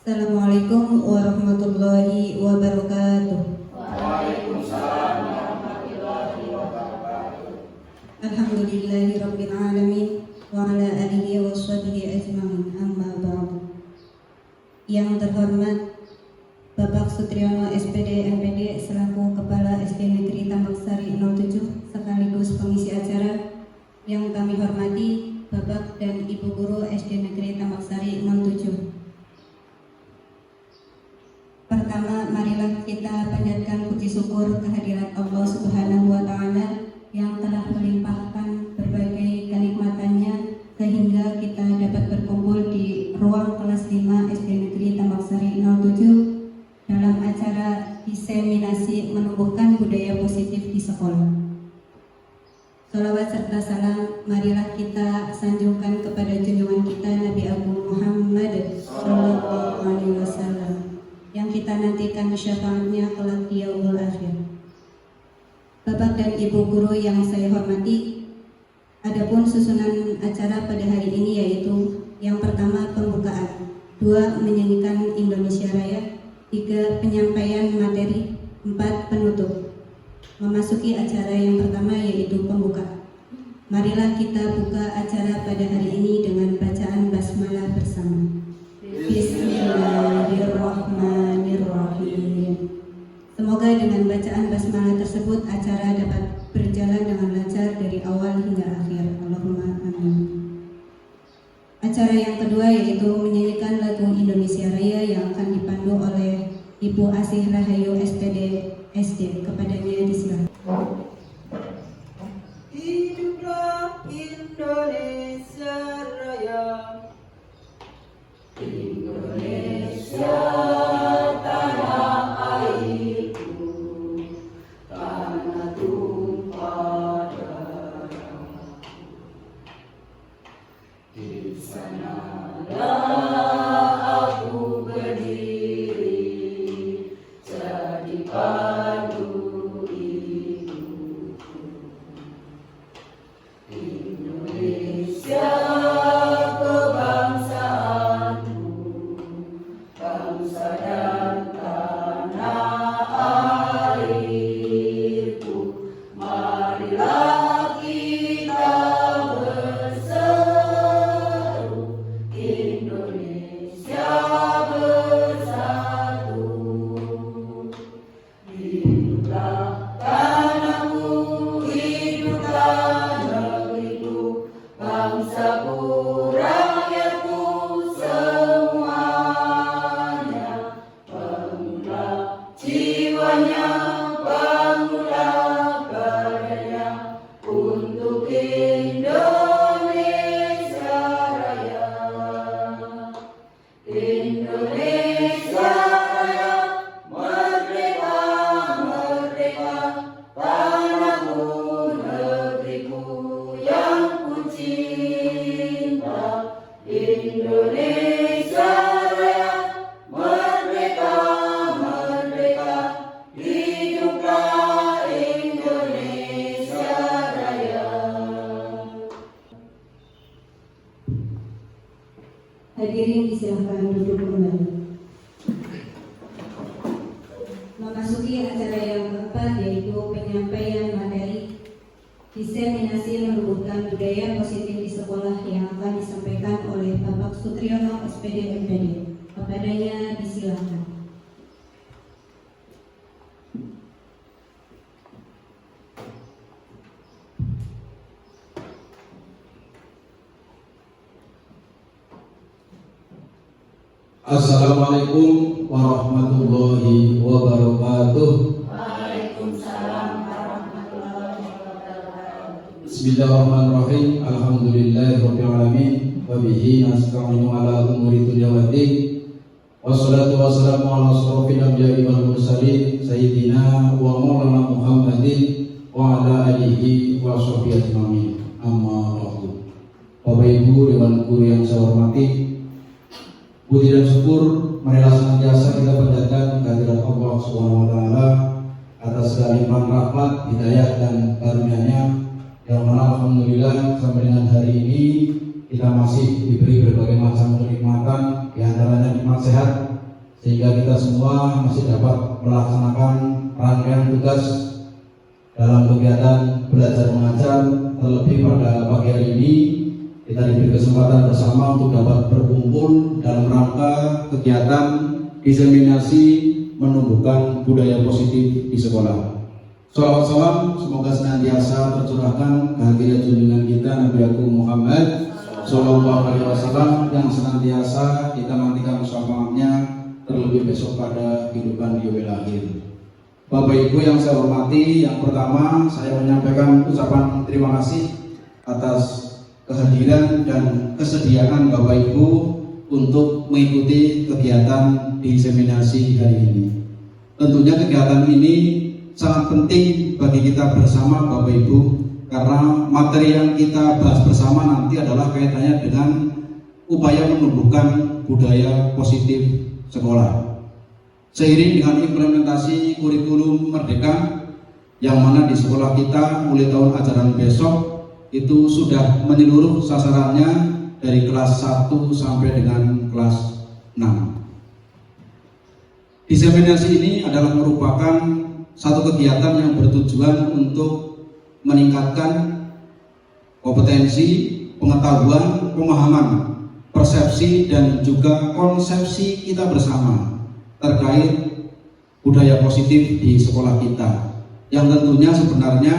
Assalamualaikum warahmatullahi wabarakatuh. Waalaikumsalam warahmatullahi wabarakatuh. Alhamdulillahi rabbil alamin wa ala alihi wa sahbihi ajma'in, amma ba'du. Yang terhormat Bapak Sutriyono SPD MPD selaku Kepala SD Negeri Tambak Sari 07 sekaligus pengisi acara. Yang kami hormati Bapak dan Ibu Guru SD Negeri Tambak Sari 07. Pertama, marilah kita panjatkan puji syukur kehadirat Allah Subhanahu wa Ta'ala yang telah melimpahkan berbagai kenikmatannya sehingga kita dapat berkumpul di ruang kelas 5 SD Negeri Tambak Sari 07 dalam acara diseminasi menumbuhkan budaya positif di sekolah. Salawat serta salam marilah kita sanjungkan kepada junjungan kita Nabi Agung Muhammad Sallallahu Alaihi Wasallam yang kita nantikan syafaatnya kelak di yaumul akhir. Bapak dan Ibu Guru yang saya hormati, adapun susunan acara pada hari ini yaitu yang pertama pembukaan, 2 menyanyikan Indonesia Raya, 3 penyampaian materi, 4 penutup. Memasuki acara yang pertama yaitu pembuka. Marilah kita buka acara pada hari ini dengan bacaan basmalah bersama. Bismillahirrahmanirrahim. Semoga dengan bacaan basmalah tersebut acara dapat berjalan dengan lancar dari awal hingga akhir. Allahumma amin. Acara yang kedua yaitu menyanyikan lagu Indonesia Raya yang akan dipandu oleh Ibu Asih Rahayu SPD SD. Kepadanya disilakan. Hiduplah Indonesia Raya. Indonesia tanah airku, tanah tumpah darahku. Di sanalah aku berdiri, jadi pandu hidupku. Indonesia kebangsaanku, bangsa dan tanah airku. Marilah kita berseru, Indonesia bersatu. Hiduplah tanahku, hiduplah negeriku, bangsaku, rakyatku semuanya. Bangunlah jiwanya, bangunlah badannya untuk Indonesia Raya. Indonesia Raya, merdeka, merdeka, tanahku, negeriku yang ku cinta. Indonesia Raya, merdeka, merdeka, hiduplah Indonesia Raya. Hadirin disilahkan duduk kembali. Memasuki acara yang keempat yaitu penyampaian materi diseminasi menumbuhkan budaya positif di sekolah yang akan disampaikan oleh Bapak Sutriyono SPD MPD. Kepadanya disilakan. Assalamualaikum warahmatullahi wabarakatuh. Waalaikumsalam warahmatullahi wabarakatuh. Bismillahirrahmanirrahim. Alhamdulillahirabbil alamin wa bihi nasta'inu ala umuri dunya waddin. Wassalatu wassalamu ala asrofil anbiya'i wal mursalin sayyidina wa maulana Muhammadin wa ala alihi wa sahbihi ajmain. Amma ba'du. Bapak Ibu Dewan Guru yang saya hormati, puji dan syukur marilah senantiasa kita panjatkan kehadirat Allah Subhanahu wa Ta'ala atas segala limpahan rahmat, hidayah dan karunia-Nya yang mana alhamdulillah sampai dengan hari ini kita masih diberi berbagai macam kenikmatan, di antaranya nikmat sehat, sehingga kita semua masih dapat melaksanakan rangkaian tugas dalam kegiatan belajar mengajar. Terlebih pada pagi hari ini kita diberi kesempatan bersama untuk dapat berkumpul dalam rangka kegiatan diseminasi menumbuhkan budaya positif di sekolah. Shalawat salam semoga senantiasa tercurahkan kehadiran junjungan kita Nabi Agung Muhammad Sallallahu Alaihi Wasallam yang senantiasa kita nantikan syafaatnya terlebih besok pada kehidupan di yaumil akhir. Bapak Ibu yang saya hormati, yang pertama saya menyampaikan ucapan terima kasih atas kehadiran dan kesediaan Bapak Ibu untuk mengikuti kegiatan diseminasi hari ini. Tentunya kegiatan ini sangat penting bagi kita bersama Bapak Ibu, karena materi yang kita bahas bersama nanti adalah kaitannya dengan upaya menumbuhkan budaya positif sekolah. Seiring dengan implementasi kurikulum Merdeka yang mana di sekolah kita mulai tahun ajaran besok itu sudah menyeluruh sasarannya dari kelas 1 sampai dengan kelas 6. Diseminasi ini adalah merupakan satu kegiatan yang bertujuan untuk meningkatkan kompetensi, pengetahuan, pemahaman, persepsi, dan juga konsepsi kita bersama terkait budaya positif di sekolah kita. Yang tentunya sebenarnya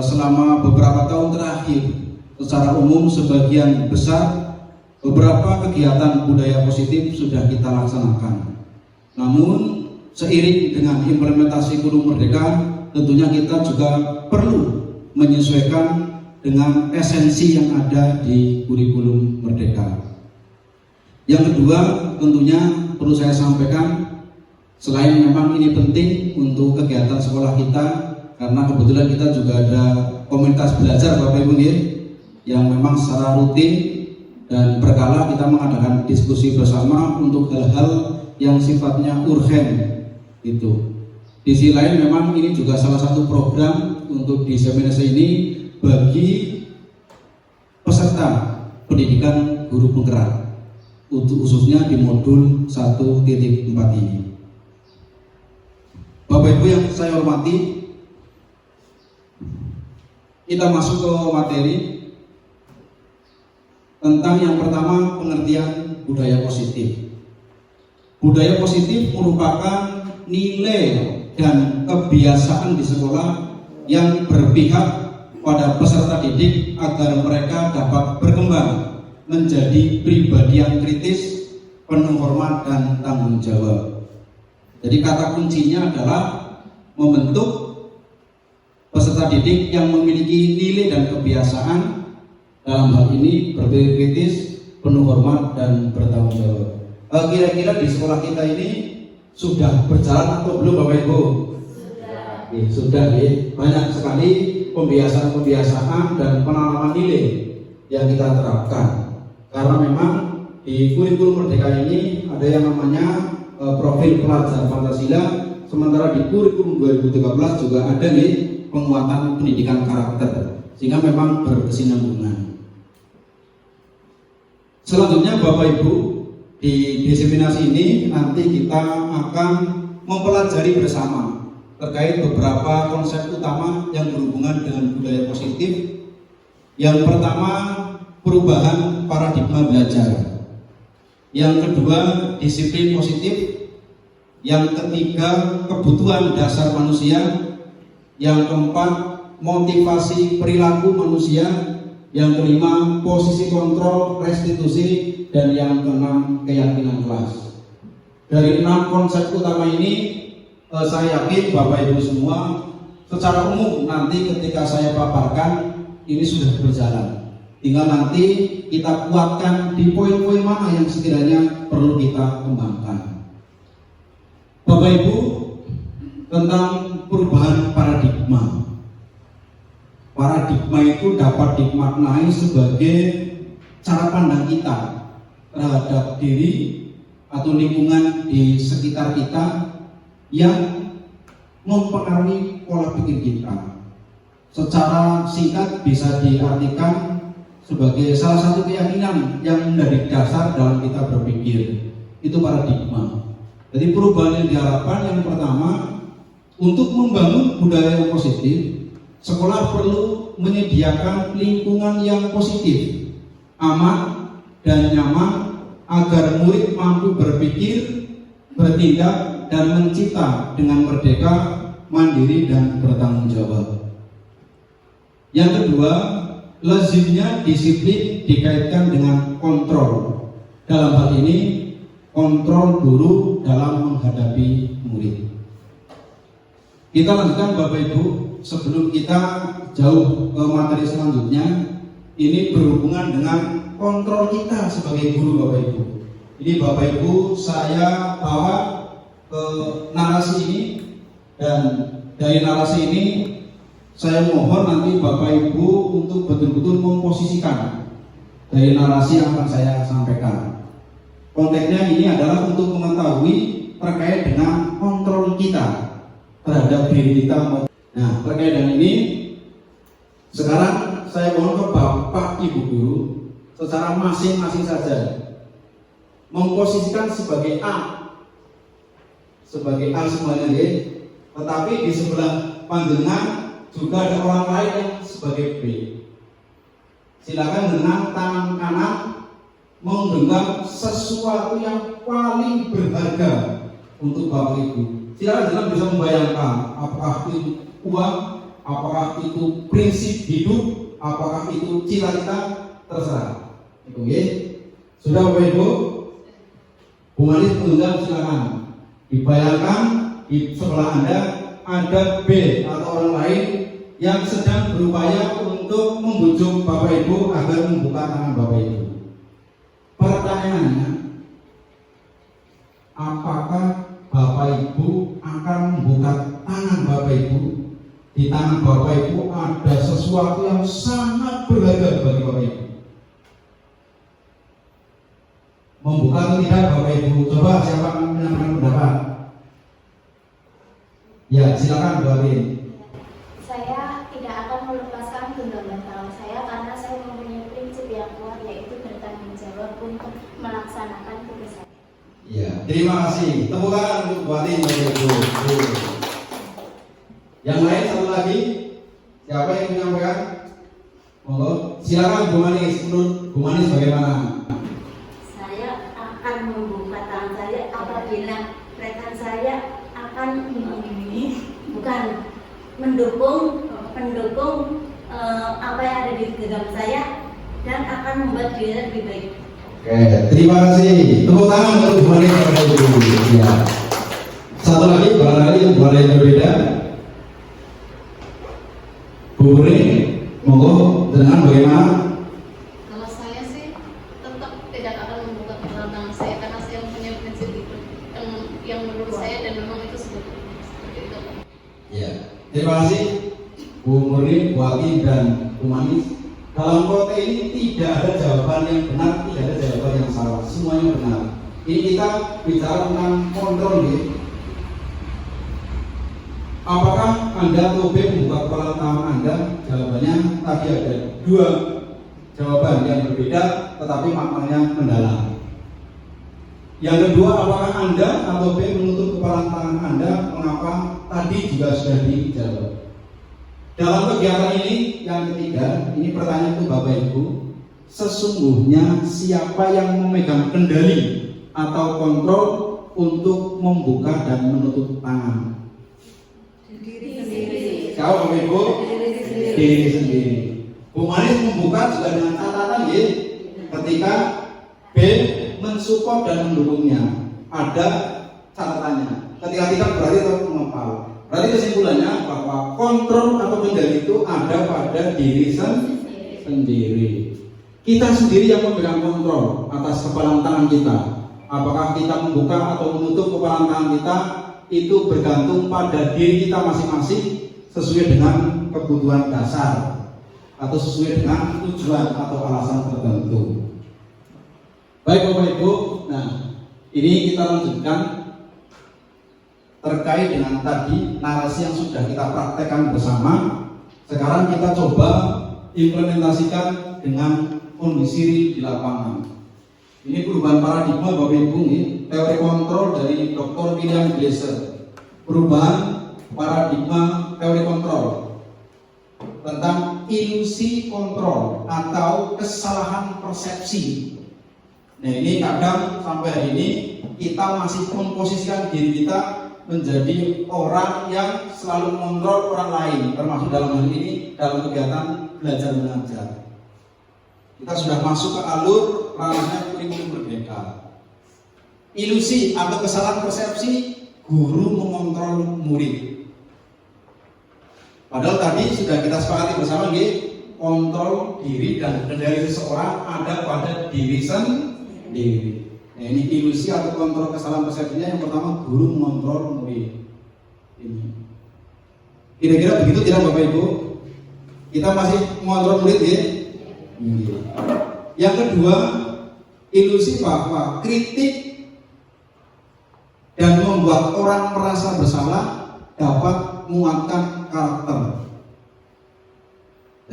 selama beberapa tahun terakhir secara umum sebagian besar beberapa kegiatan budaya positif sudah kita laksanakan. Namun seiring dengan implementasi kurikulum Merdeka, tentunya kita juga perlu menyesuaikan dengan esensi yang ada di kurikulum Merdeka. Yang kedua, tentunya perlu saya sampaikan, selain memang ini penting untuk kegiatan sekolah kita, karena kebetulan kita juga ada komunitas belajar Bapak Ibu yang memang secara rutin dan berkala kita mengadakan diskusi bersama untuk hal-hal yang sifatnya urgen. Itu. Di sisi lain memang ini juga salah satu program untuk diseminasi ini bagi peserta pendidikan guru penggerak, untuk khususnya di modul 1.4 ini. Bapak Ibu yang saya hormati, kita masuk ke materi tentang yang pertama, pengertian budaya positif. Budaya positif merupakan nilai dan kebiasaan di sekolah yang berpihak pada peserta didik agar mereka dapat berkembang menjadi pribadi yang kritis, penuh hormat dan tanggung jawab. Jadi kata kuncinya adalah membentuk peserta didik yang memiliki nilai dan kebiasaan dalam hal ini berpikir kritis, penuh hormat dan bertanggung jawab. Kira-kira di sekolah kita ini sudah berjalan atau belum Bapak Ibu? Sudah ya. Banyak sekali pembiasaan-pembiasaan dan penanaman nilai yang kita terapkan. Karena memang di kurikulum Merdeka ini ada yang namanya profil pelajar Pancasila, sementara di kurikulum 2013 juga ada nih penguatan pendidikan karakter, sehingga memang berkesinambungan. Selanjutnya Bapak Ibu, di diseminasi ini nanti kita akan mempelajari bersama terkait beberapa konsep utama yang berhubungan dengan budaya positif. Yang pertama, perubahan paradigma belajar. Yang kedua, disiplin positif. Yang ketiga, kebutuhan dasar manusia. Yang keempat, motivasi perilaku manusia. Yang kelima, posisi kontrol restitusi. Dan yang keenam, keyakinan kelas. Dari 6 konsep utama ini, saya yakin Bapak Ibu semua secara umum nanti ketika saya paparkan ini sudah berjalan. Tinggal nanti kita kuatkan di poin-poin mana yang sekiranya perlu kita kembangkan. Bapak Ibu, tentang perubahan paradigma. Paradigma itu dapat dimaknai sebagai cara pandang kita terhadap diri atau lingkungan di sekitar kita yang mempengaruhi pola pikir kita. Secara singkat bisa diartikan sebagai salah satu keyakinan yang menjadi dasar dalam kita berpikir. Itu paradigma. Jadi perubahan yang diharapkan yang pertama, untuk membangun budaya yang positif, sekolah perlu menyediakan lingkungan yang positif, aman dan nyaman agar murid mampu berpikir, bertindak, dan mencipta dengan merdeka, mandiri, dan bertanggung jawab. Yang kedua, lazimnya disiplin dikaitkan dengan kontrol. Dalam hal ini, kontrol guru dalam menghadapi murid. Kita lanjutkan Bapak Ibu, sebelum kita jauh ke materi selanjutnya, ini berhubungan dengan kontrol kita sebagai guru Bapak Ibu. Ini Bapak Ibu saya bawa ke narasi ini, dan dari narasi ini saya mohon nanti Bapak Ibu untuk betul-betul memposisikan dari narasi yang akan saya sampaikan. Konteksnya ini adalah untuk mengetahui terkait dengan kontrol kita terhadap diri kita. Nah, terkait dengan ini, sekarang saya mohon ke Bapak Ibu guru secara masing-masing saja memposisikan sebagai A semuanya ya. Tetapi di sebelah panjenengan juga ada orang lain yang sebagai B. Silakan dengan tangan kanan menggenggam sesuatu yang paling berharga untuk Bapak Ibu. Silakan bisa membayangkan apakah itu uang, apakah itu prinsip hidup, apakah itu cita-cita, terserah. Itu ya. Sudah Bapak Ibu? Bu Manis menunggang, silakan. Dibayangkan di sebelah Anda ada B atau orang lain yang sedang berupaya untuk membujuk Bapak Ibu agar membuka tangan Bapak Ibu. Pertanyaannya, apakah Bapak Ibu akan membuka tangan Bapak Ibu? Di tangan Bapak Ibu ada sesuatu yang sangat berharga bagi Bapak Ibu. Membuka atau tidak Bapak Ibu? Coba siapa yang menyampaikan pendapat? Ya, silakan Bu Adin. Saya tidak akan melepaskan genggaman tangan saya karena saya mempunyai prinsip yang kuat, yaitu bertanggung jawab untuk melaksanakan tugas saya. Ya, terima kasih. Tepuk tangan untuk Bu Adin, Bapak Ibu. Yang lain satu lagi, siapa yang menyampaikan? Monggo, silakan Bu Manis. Menurut Bu Manis bagaimana? Saya akan membuka tangan saya apabila rekan saya akan bukan mendukung apa yang ada di genggam saya dan akan membuat dia lebih baik. Oke, terima kasih. Tepuk tangan untuk Bu Manis, Bapak Ibu. Ya. Satu lagi, barangkali yang boleh yang berbeda. Bu Puri, monggo dengan bagaimana? Kalau saya sih tetap tidak akan membuka tangan saya karena saya punya prinsip itu yang menurut saya dan memang itu seperti itu. Ya, terima kasih Bu Murni, Bu Ati, dan Bu Manis. Dalam konteks ini tidak ada jawaban yang benar, tidak ada jawaban yang salah, semuanya benar. Ini kita bicara tentang kontrol ya. Apakah Anda atau B membuka kepala tangan Anda? Jawabannya tadi ada dua jawaban yang berbeda tetapi maknanya mendalam. Yang kedua, apakah Anda atau B menutup kepala tangan Anda? Mengapa? Tadi juga sudah dijawab. Dalam kegiatan ini, yang ketiga, ini pertanyaan untuk Bapak Ibu. Sesungguhnya siapa yang memegang kendali atau kontrol untuk membuka dan menutup tangan? Kau Bapak Ibu? Diri sendiri. Bu Manis membuka juga dengan catatan ya. Ketika B mensupport dan mendukungnya, ada catatannya. Ketika tidak berarti tetap mengepal. Berarti kesimpulannya bahwa kontrol atau kendali itu ada pada diri sendiri. Kita sendiri yang memegang kontrol atas kepalan tangan kita. Apakah kita membuka atau menutup kepalan tangan kita itu bergantung pada diri kita masing-masing sesuai dengan kebutuhan dasar atau sesuai dengan tujuan atau alasan tertentu. Baik Bapak Ibu, nah ini kita lanjutkan terkait dengan tadi narasi yang sudah kita praktekkan bersama. Sekarang kita coba implementasikan dengan kondisi di lapangan. Ini perubahan paradigma Bapak Ibu nih, teori kontrol dari Dr. William Glasser. Perubahan paradigma teori kontrol tentang ilusi kontrol atau kesalahan persepsi. Nah ini kadang sampai hari ini kita masih memposisikan diri kita menjadi orang yang selalu mengontrol orang lain, termasuk dalam hal ini dalam kegiatan belajar mengajar. Kita sudah masuk ke alur ranahnya kurikulum merdeka. Ilusi atau kesalahan persepsi guru mengontrol murid. Padahal tadi sudah kita sepakati bersama nih, kontrol diri dan kendali seseorang ada pada diri sendiri. Nah, ini ilusi atau kontrol kesalahan persepsinya yang pertama guru mengontrol murid. Ini. Kira-kira begitu tidak Bapak Ibu? Kita masih mengontrol murid ya? Yang kedua, ilusi bahwa kritik dan membuat orang merasa bersalah dapat menguatkan karakter.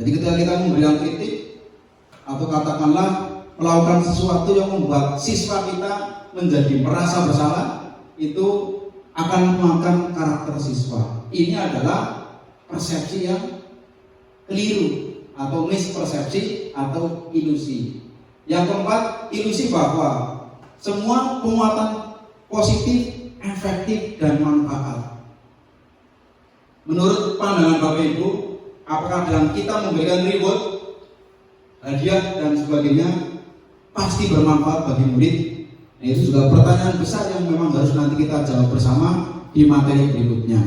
Jadi ketika kita memberikan kritik atau katakanlah melakukan sesuatu yang membuat siswa kita menjadi merasa bersalah, itu akan menguatkan karakter siswa. Ini adalah persepsi yang keliru atau mispersepsi atau ilusi. Yang keempat, ilusi bahwa semua penguatan positif, efektif dan manfaat. Menurut pandangan Bapak Ibu, apakah dalam kita memberikan reward, hadiah dan sebagainya pasti bermanfaat bagi murid? Nah, itu juga pertanyaan besar yang memang harus nanti kita jawab bersama di materi berikutnya.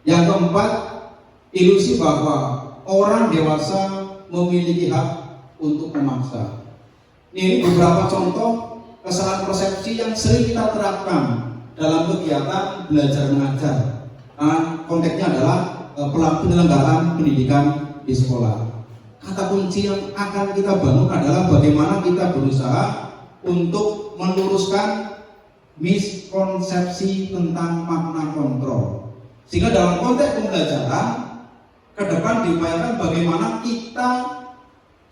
Yang keempat, ilusi bahwa orang dewasa memiliki hak untuk memaksa. Ini beberapa contoh kesalahan persepsi yang sering kita terapkan dalam kegiatan belajar mengajar. Konteksnya adalah penyelenggaraan pendidikan di sekolah. Kata kunci yang akan kita bangun adalah bagaimana kita berusaha untuk meluruskan miskonsepsi tentang makna kontrol. Sehingga dalam konteks pembelajaran ke depan diupayakan bagaimana kita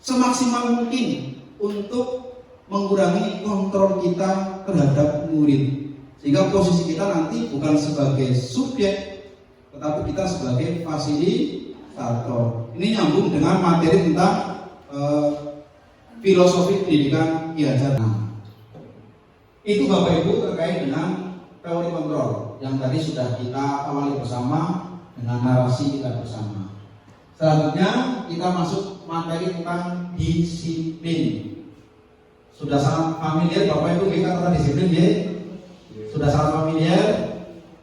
semaksimal mungkin untuk mengurangi kontrol kita terhadap murid, sehingga posisi kita nanti bukan sebagai subjek tetapi kita sebagai fasilitator. Ini nyambung dengan materi tentang filosofi pendidikan Ki Hajar. Itu Bapak Ibu terkait dengan teori kontrol yang tadi sudah kita awali bersama dengan narasi kita bersama. Selanjutnya kita masuk materi tentang disiplin. Sudah sangat familiar Bapak Ibu kita tentang disiplin ya? Sudah sangat familiar?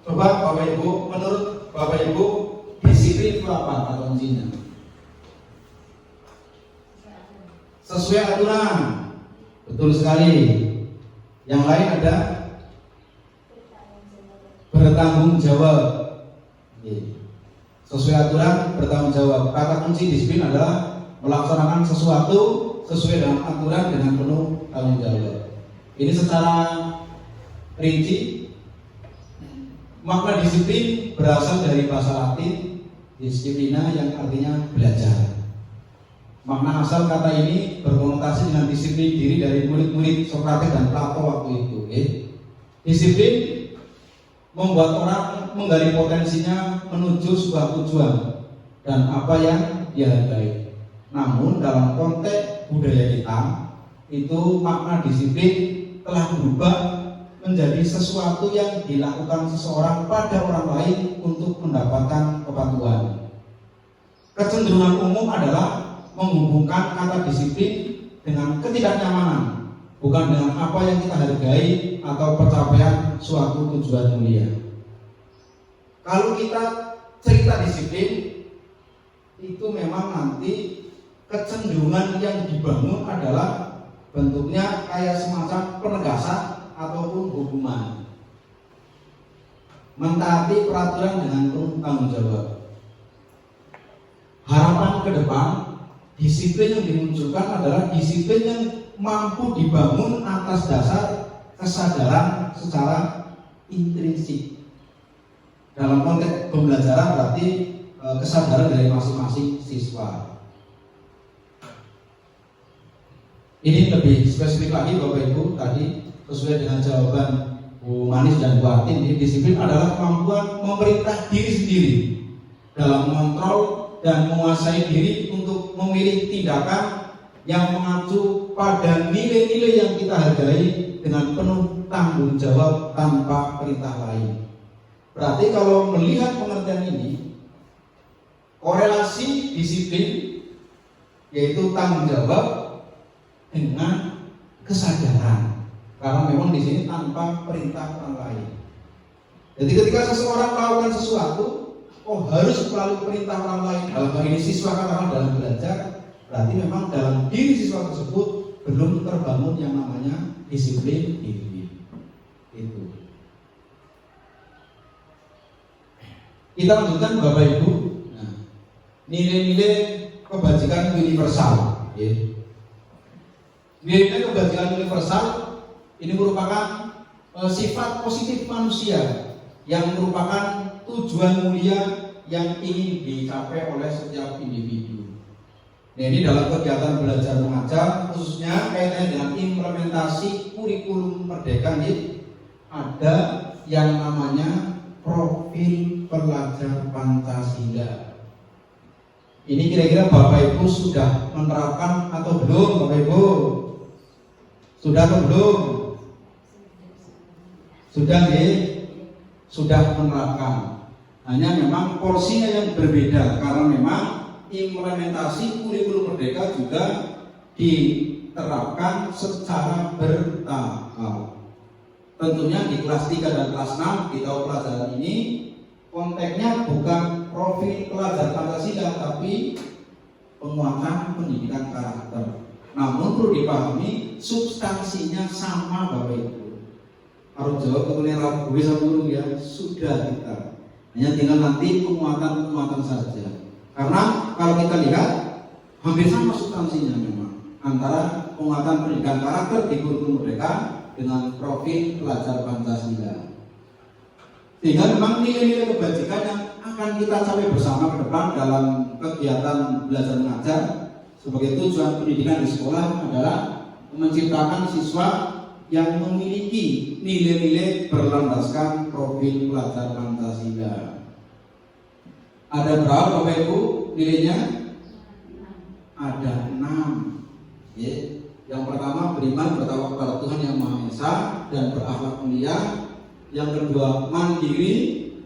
Coba Bapak Ibu, menurut Bapak Ibu disiplin itu apa kata kuncinya? Sesuai aturan. Betul sekali. Yang lain ada bertanggung jawab. Sesuai aturan, bertanggung jawab. Kata kunci disiplin adalah melaksanakan sesuatu sesuai dengan aturan dengan penuh tanggung jawab. Ini secara rinci makna disiplin berasal dari bahasa Latin disiplina yang artinya belajar. Makna asal kata ini berkonotasi dengan disiplin diri dari murid-murid Sokrates dan Plato waktu itu. Disiplin membuat orang menggali potensinya menuju sebuah tujuan dan apa yang dia hargai. Namun dalam konteks budaya kita itu makna disiplin telah berubah menjadi sesuatu yang dilakukan seseorang pada orang lain untuk mendapatkan kepatuhan. Kecenderungan umum adalah menghubungkan kata disiplin dengan ketidaknyamanan, bukan dengan apa yang kita hargai atau pencapaian suatu tujuan mulia. Kalau kita cerita disiplin, itu memang nanti kecenderungan yang dibangun adalah bentuknya kayak semacam penegasan ataupun hukuman. Mentaati peraturan dengan penuh tanggung jawab. Harapan ke depan, disiplin yang dimunculkan adalah disiplin yang mampu dibangun atas dasar kesadaran secara intrinsik. Dalam konteks pembelajaran berarti kesadaran dari masing-masing siswa. Ini lebih spesifik lagi Bapak Ibu, tadi sesuai dengan jawaban Bu Manis dan Bu Atin, ini disiplin adalah kemampuan memerintah diri sendiri dalam mengontrol dan menguasai diri untuk memilih tindakan yang mengacu pada nilai-nilai yang kita hargai dengan penuh tanggung jawab tanpa perintah lain. Berarti kalau melihat pengertian ini, korelasi disiplin yaitu tanggung jawab dengan kesadaran, karena memang di sini tanpa perintah orang lain. Jadi ketika seseorang melakukan sesuatu, harus melalui perintah orang lain. Dalam hal ini siswa katakan dalam belajar, berarti memang dalam diri siswa tersebut belum terbangun yang namanya disiplin diri. Itu. Kita lanjutkan Bapak Ibu. Nah, nilai-nilai kebajikan universal. Ya. Nilai-nilai kebajikan universal ini merupakan sifat positif manusia yang merupakan tujuan mulia yang ingin dicapai oleh setiap individu. Nah, ini dalam kegiatan belajar mengajar, khususnya kaitannya dengan implementasi kurikulum Merdeka ini, ada yang namanya profil pelajar Pancasila. Ini kira-kira Bapak Ibu sudah menerapkan atau belum, Bapak Ibu? Sudah atau belum? Sudah ya? Sudah menerapkan. Hanya memang porsinya yang berbeda, karena memang implementasi kurikulum Merdeka juga diterapkan secara bertahap. Tentunya di kelas 3 dan kelas 6 di tahun pelajaran ini konteksnya bukan profil pelajar Pancasila, tapi penguatan pendidikan karakter. Namun perlu dipahami substansinya sama Bapak Ibu. Harus jawab kemudian ragu bisa dulu ya, sudah kita. Hanya tinggal nanti penguatan saja. Karena kalau kita lihat hampir sama substansinya memang antara penguatan pendidikan karakter di kurikulum Merdeka dengan profil pelajar Pancasila. Sehingga memang nilai-nilai kebajikan yang akan kita capai bersama ke depan dalam kegiatan belajar mengajar sebagai tujuan pendidikan di sekolah adalah menciptakan siswa yang memiliki nilai-nilai berlandaskan profil pelajar Pancasila. Ada berapa Bapak Ibu nilainya? Ada 6. Ya. Yang pertama beriman bertakwa kepada Tuhan Yang Maha Esa dan berakhlak mulia. Yang kedua mandiri.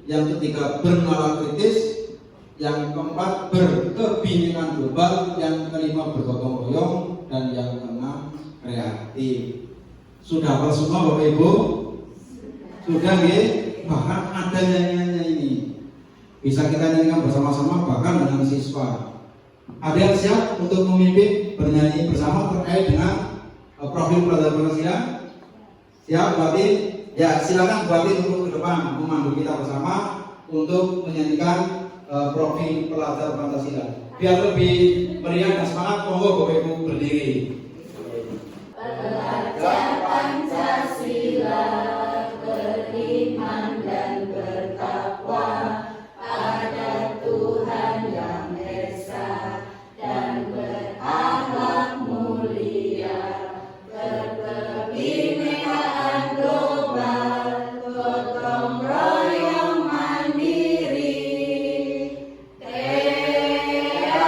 Yang ketiga bernalar kritis. Yang keempat berkebinekaan global. Yang kelima bergotong royong. Dan yang keenam kreatif. Sudah hafal semua Bapak Ibu? Sudah ya? Bahkan ada nyanyiannya ini. Bisa kita nyanyikan bersama-sama bahkan dengan siswa. Ada yang siap untuk memimpin bernyanyi bersama terkait dengan profil pelajar Pancasila? Siap berarti? Ya silakan berarti untuk ke depan memandu kita bersama untuk menyanyikan profil pelajar Pancasila. Biar lebih meriah dan semangat, monggo Bapak Ibu berdiri. Pelajar Pancasila beriman dan bertakwa pada Tuhan Yang Esa dan berakhlak mulia, berkebinekaan global, gotong royong mandiri, kreatif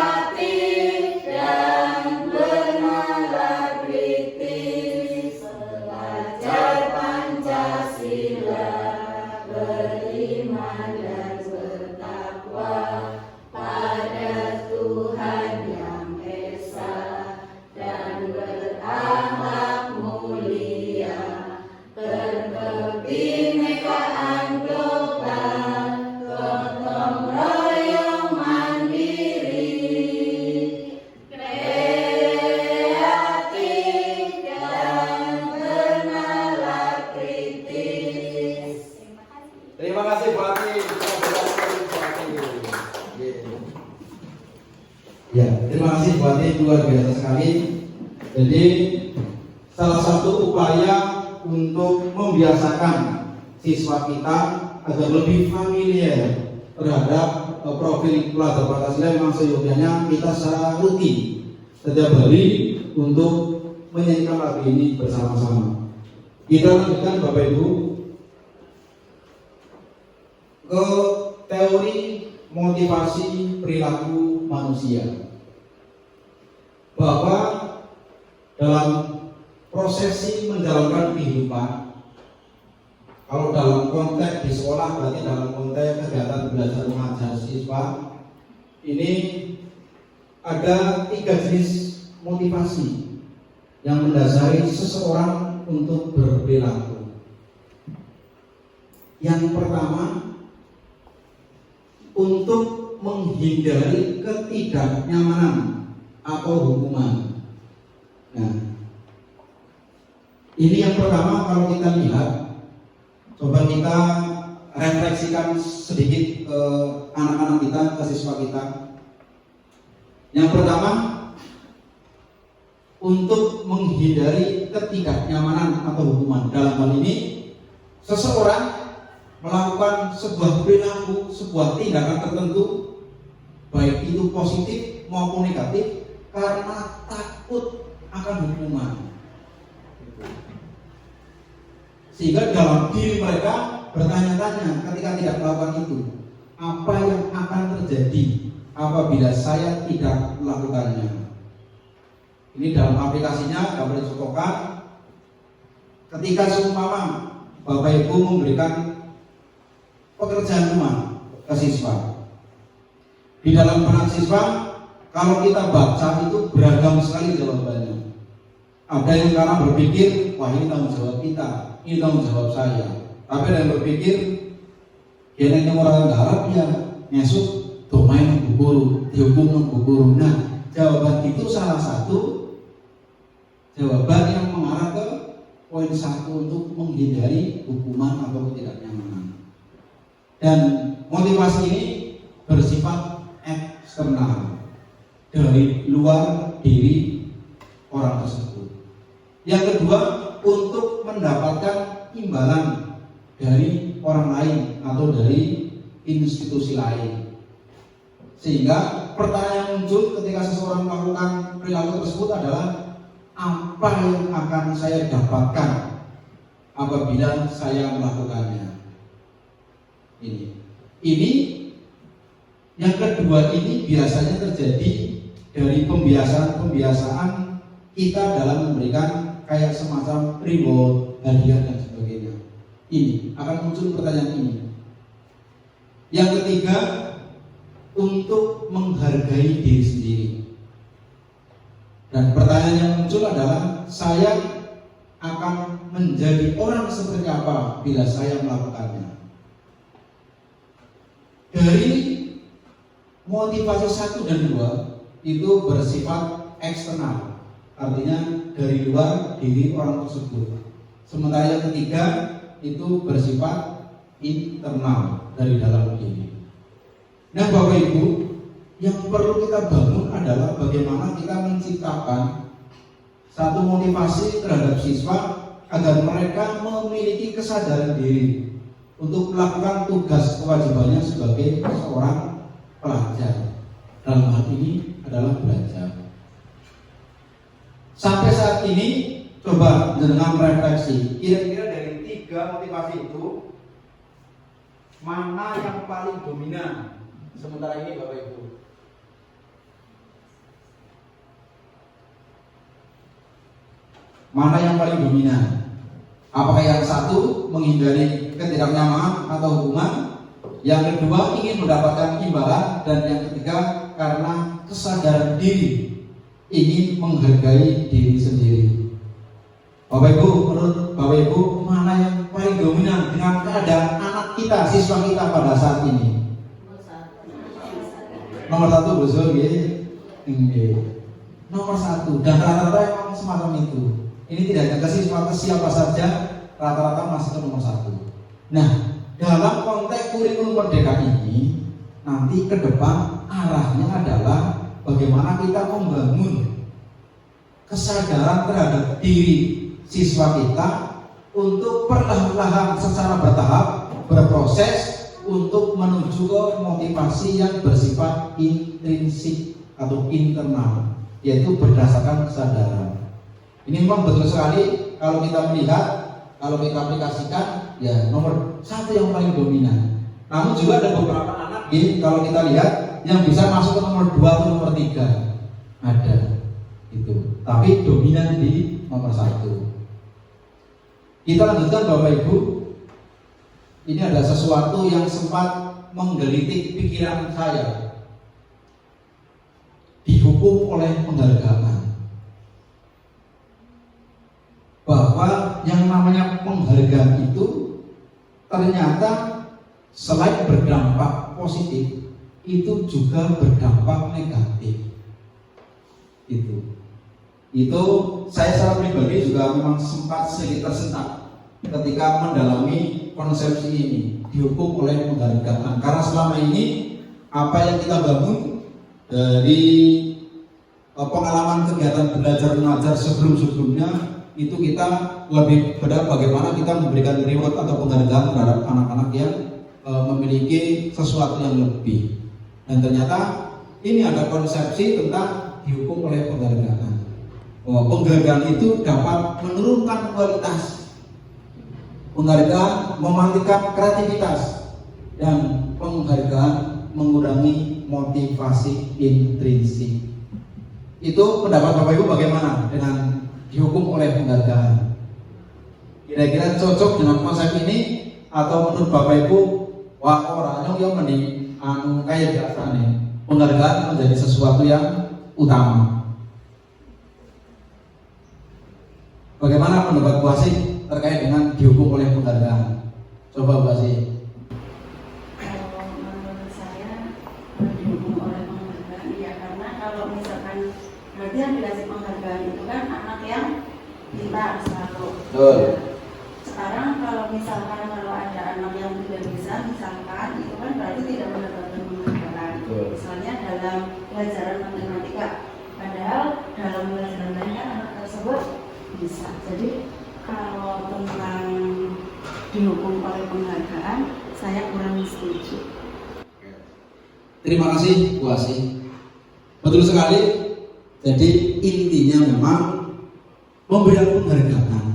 dan bernalar kritis. Pelajar Pancasila beriman dan bertakwa pada Tuhan Yang Esa dan berakhlak mulia, berkebinekaan global, gotong royong mandiri, kreatif dan bernalar kritis. Terima kasih Bu Ati. Ya, terima kasih Bu Ati, luar biasa sekali. Jadi salah satu upaya untuk membiasakan siswa kita agar lebih familiar terhadap profil pelajar Pancasila memang seyogianya kita secara rutin setiap hari untuk menyanyikan lagu ini bersama-sama. Kita lanjutkan Bapak Ibu ke teori motivasi perilaku manusia, bahwa dalam prosesi menjalankan kehidupan, kalau dalam konteks di sekolah berarti dalam konteks kegiatan belajar mengajar siswa, ini ada 3 jenis motivasi yang mendasari seseorang untuk berperilaku. Yang pertama, untuk menghindari ketidaknyamanan atau hukuman. Nah, ini yang pertama. Kalau kita lihat, coba kita refleksikan sedikit ke anak-anak kita, ke siswa kita. Yang pertama, untuk menghindari ketidaknyamanan atau hukuman. Dalam hal ini, seseorang melakukan sebuah perilaku, sebuah tindakan tertentu, baik itu positif maupun negatif, karena takut akan hukuman. Sehingga dalam diri mereka bertanya-tanya ketika tidak melakukan itu, apa yang akan terjadi apabila saya tidak melakukannya. Ini dalam aplikasinya dapat dicontohkan ketika seumpama Bapak Ibu memberikan pekerjaan rumah ke siswa. Di dalam benak siswa, kalau kita baca itu beragam sekali jawabannya. Ada yang karena berpikir, wah ini tanggung jawab kita, ini tanggung jawab saya. Tapi ada yang berpikir, ya yang orang garap ya ngesuk domain ng guru, dihukum ng guru. Nah, jawaban itu salah satu jawaban yang mengarah ke poin 1 untuk menghindari hukuman atau ketidaknyamanan. Dan motivasi ini bersifat eksternal, dari luar diri orang tersebut. Yang kedua, untuk mendapatkan imbalan dari orang lain atau dari institusi lain. Sehingga pertanyaan muncul ketika seseorang melakukan perilaku tersebut adalah, apa yang akan saya dapatkan apabila saya melakukannya? Ini yang kedua ini biasanya terjadi dari pembiasaan kita dalam memberikan kayak semacam reward, hadiah dan sebagainya. Ini akan muncul pertanyaan ini. Yang ketiga, untuk menghargai diri sendiri. Dan pertanyaan yang muncul adalah, saya akan menjadi orang seperti apa bila saya melakukannya? Dari motivasi 1 dan 2 itu bersifat eksternal, artinya dari luar diri orang tersebut. Sementara yang ketiga itu bersifat internal, dari dalam diri. Nah Bapak Ibu, yang perlu kita bangun adalah bagaimana kita menciptakan satu motivasi terhadap siswa agar mereka memiliki kesadaran diri untuk melakukan tugas kewajibannya sebagai seorang pelajar. Dalam hal ini adalah belajar. Sampai saat ini coba dengan refleksi, kira-kira dari 3 motivasi itu mana yang paling dominan sementara ini Bapak Ibu? Mana yang paling dominan? Apakah yang satu menghindari ketidaknyamanan atau hukuman, yang kedua ingin mendapatkan imbalan, dan yang ketiga karena kesadaran diri, ingin menghargai diri sendiri? Bapak Ibu, menurut Bapak Ibu mana yang paling dominan dengan keadaan anak kita, siswa kita pada saat ini? Nomor 1 betul ya? Nomor 1, dan rata-rata memang semacam itu. Ini tidak hanya ke siswa, ke siapa saja, rata-rata masih ke nomor 1. Nah, dalam konteks kurikulum merdeka ini, nanti ke depan arahnya adalah bagaimana kita membangun kesadaran terhadap diri siswa kita untuk perlahan-lahan secara bertahap berproses untuk menuju ke motivasi yang bersifat intrinsik atau internal, yaitu berdasarkan kesadaran. Ini memang betul sekali kalau kita melihat, kalau kita aplikasikan, ya nomor 1 yang paling dominan. Namun juga ada beberapa anak, kalau kita lihat yang bisa masuk ke nomor 2 atau nomor 3 ada, itu. Tapi dominan di nomor 1. Kita lanjutkan Bapak Ibu. Ini ada sesuatu yang sempat menggelitik pikiran saya. Dihukum oleh penghargaan. Bahwa yang namanya penghargaan itu ternyata selain berdampak positif, itu juga berdampak negatif. Itu saya secara pribadi juga memang sempat sedikit tersentak ketika mendalami konsepsi ini, dihukum oleh penghargaan. Karena selama ini apa yang kita bangun dari pengalaman kegiatan belajar mengajar sebelum-sebelumnya, itu kita lebih pada bagaimana kita memberikan reward atau penghargaan terhadap anak-anak yang memiliki sesuatu yang lebih. Dan ternyata ini ada konsepsi tentang dihukum oleh penghargaan. Penghargaan itu dapat menurunkan kualitas, penghargaan mematikan kreativitas, dan penghargaan mengurangi motivasi intrinsik. Itu pendapat Bapak Ibu bagaimana dengan dihukum oleh penghargaan? Kira-kira cocok dengan konsep ini atau menurut Bapak Ibu wah orang yang mending kayak biasa nih, penghargaan menjadi sesuatu yang utama? Bagaimana pendapat Bu Asih terkait dengan dihukum oleh penghargaan? Coba Bu Asih. Kalau menurut saya dihukum oleh penghargaan, ya karena kalau misalkan berarti yang dikasih penghargaan itu kan anak yang pintar selalu. Betul. Sekarang kalau misalkan kalau ada anak yang tidak bisa, misalkan itu kan berarti tidak mendapatkan penghargaan. Betul. Misalnya dalam pelajaran matematika, padahal dalam pelajaran lain kan anak tersebut bisa. Jadi kalau tentang dihukum oleh penghargaan, saya kurang setuju. Terima kasih Bu Asih. Betul sekali. Jadi intinya memang memberikan penghargaan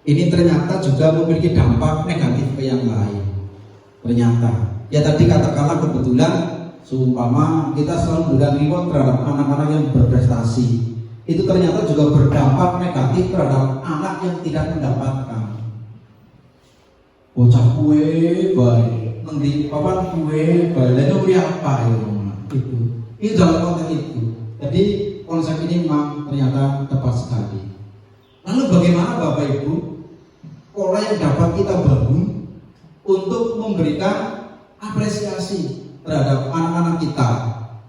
ini ternyata juga memiliki dampak negatif ke yang lain. Ternyata, ya tadi katakanlah kebetulan seumpama kita selalu memberikan reward terhadap anak-anak yang berprestasi, itu ternyata juga berdampak negatif terhadap anak yang tidak mendapatkan. Bocah kue baik, nanti papan kue baik, lalu beri apa itu dalam konteks itu. Jadi konsep ini memang ternyata tepat sekali. Lalu bagaimana Bapak Ibu pola yang dapat kita bangun untuk memberikan apresiasi terhadap anak-anak kita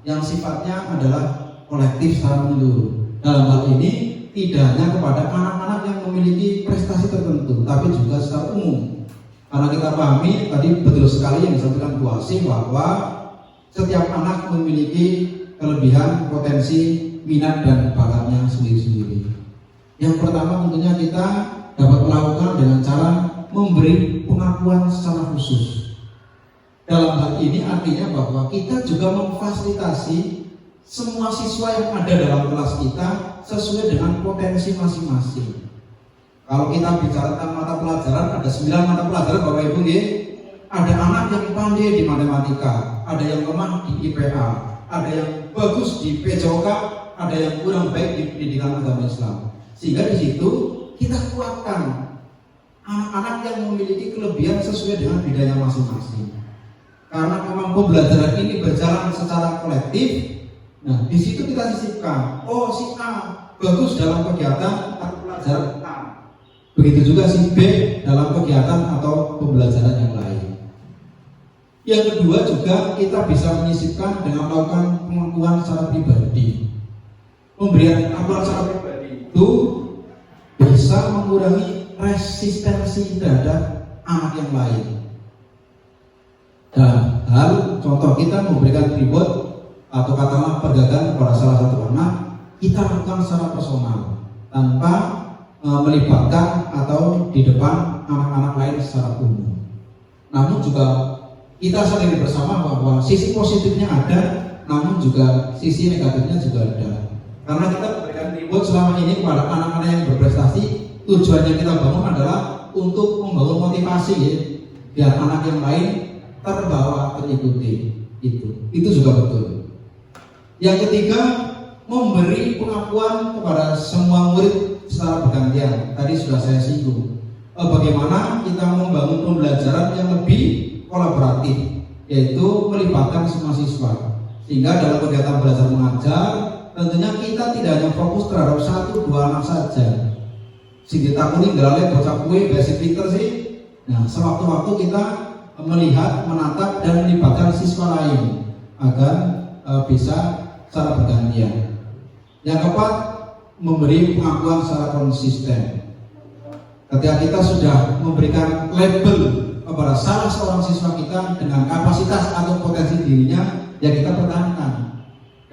yang sifatnya adalah kolektif secara menyeluruh? Dalam hal ini tidak hanya kepada anak-anak yang memiliki prestasi tertentu, tapi juga secara umum. Karena kita pahami tadi betul sekali yang disampaikan Bu Asih bahwa setiap anak memiliki kelebihan, potensi, minat dan bakatnya sendiri-sendiri. Yang pertama tentunya kita dapat melakukan dengan cara memberi pengakuan secara khusus. Dalam hal ini artinya bahwa kita juga memfasilitasi semua siswa yang ada dalam kelas kita sesuai dengan potensi masing-masing. Kalau kita bicara tentang mata pelajaran, ada 9 mata pelajaran Bapak Ibu nggih. Ada anak yang pandai di matematika, ada yang lemah di IPA, ada yang bagus di PJOK, ada yang kurang baik di pendidikan agama Islam. Sehingga di situ kita kuatkan anak-anak yang memiliki kelebihan sesuai dengan bidangnya masing-masing. Karena memang pembelajaran ini berjalan secara kolektif. Nah, di situ kita sisipkan, oh si A bagus dalam kegiatan atau pelajaran A. Begitu juga si B dalam kegiatan atau pembelajaran yang lain. Yang kedua juga kita bisa menyisipkan dengan melakukan pengakuan secara pribadi. Pemberian pengakuan secara pribadi itu bisa mengurangi resistensi terhadap anak yang lain. Dan hal contoh kita memberikan reward atau katakanlah pergagaan kepada salah satu anak, kita lakukan secara personal tanpa melibatkan atau di depan anak-anak lain secara umum. Namun juga kita sadari bersama bahwa sisi positifnya ada, namun juga sisi negatifnya juga ada. Karena kita memberikan reward input selama ini kepada anak-anak yang berprestasi, tujuannya kita bangun adalah untuk membangun motivasi ya, biar anak yang lain terbawa terikuti. Itu juga betul. Yang ketiga, memberi pengakuan kepada semua murid secara bergantian. Tadi sudah saya singgung bagaimana kita membangun pembelajaran yang lebih kolaboratif, yaitu melibatkan semua siswa, sehingga dalam kegiatan belajar mengajar tentunya kita tidak hanya fokus terhadap 1-2 anak saja. Sing ditakuni ngelale bocah kuwi basic pinter sih. Nah, sewaktu-waktu kita melihat, menatap dan melibatkan siswa lain agar bisa secara bergantian. Yang keempat, memberi pengakuan secara konsisten. Ketika kita sudah memberikan label kepada salah seorang siswa kita dengan kapasitas atau potensi dirinya, ya kita pertahankan.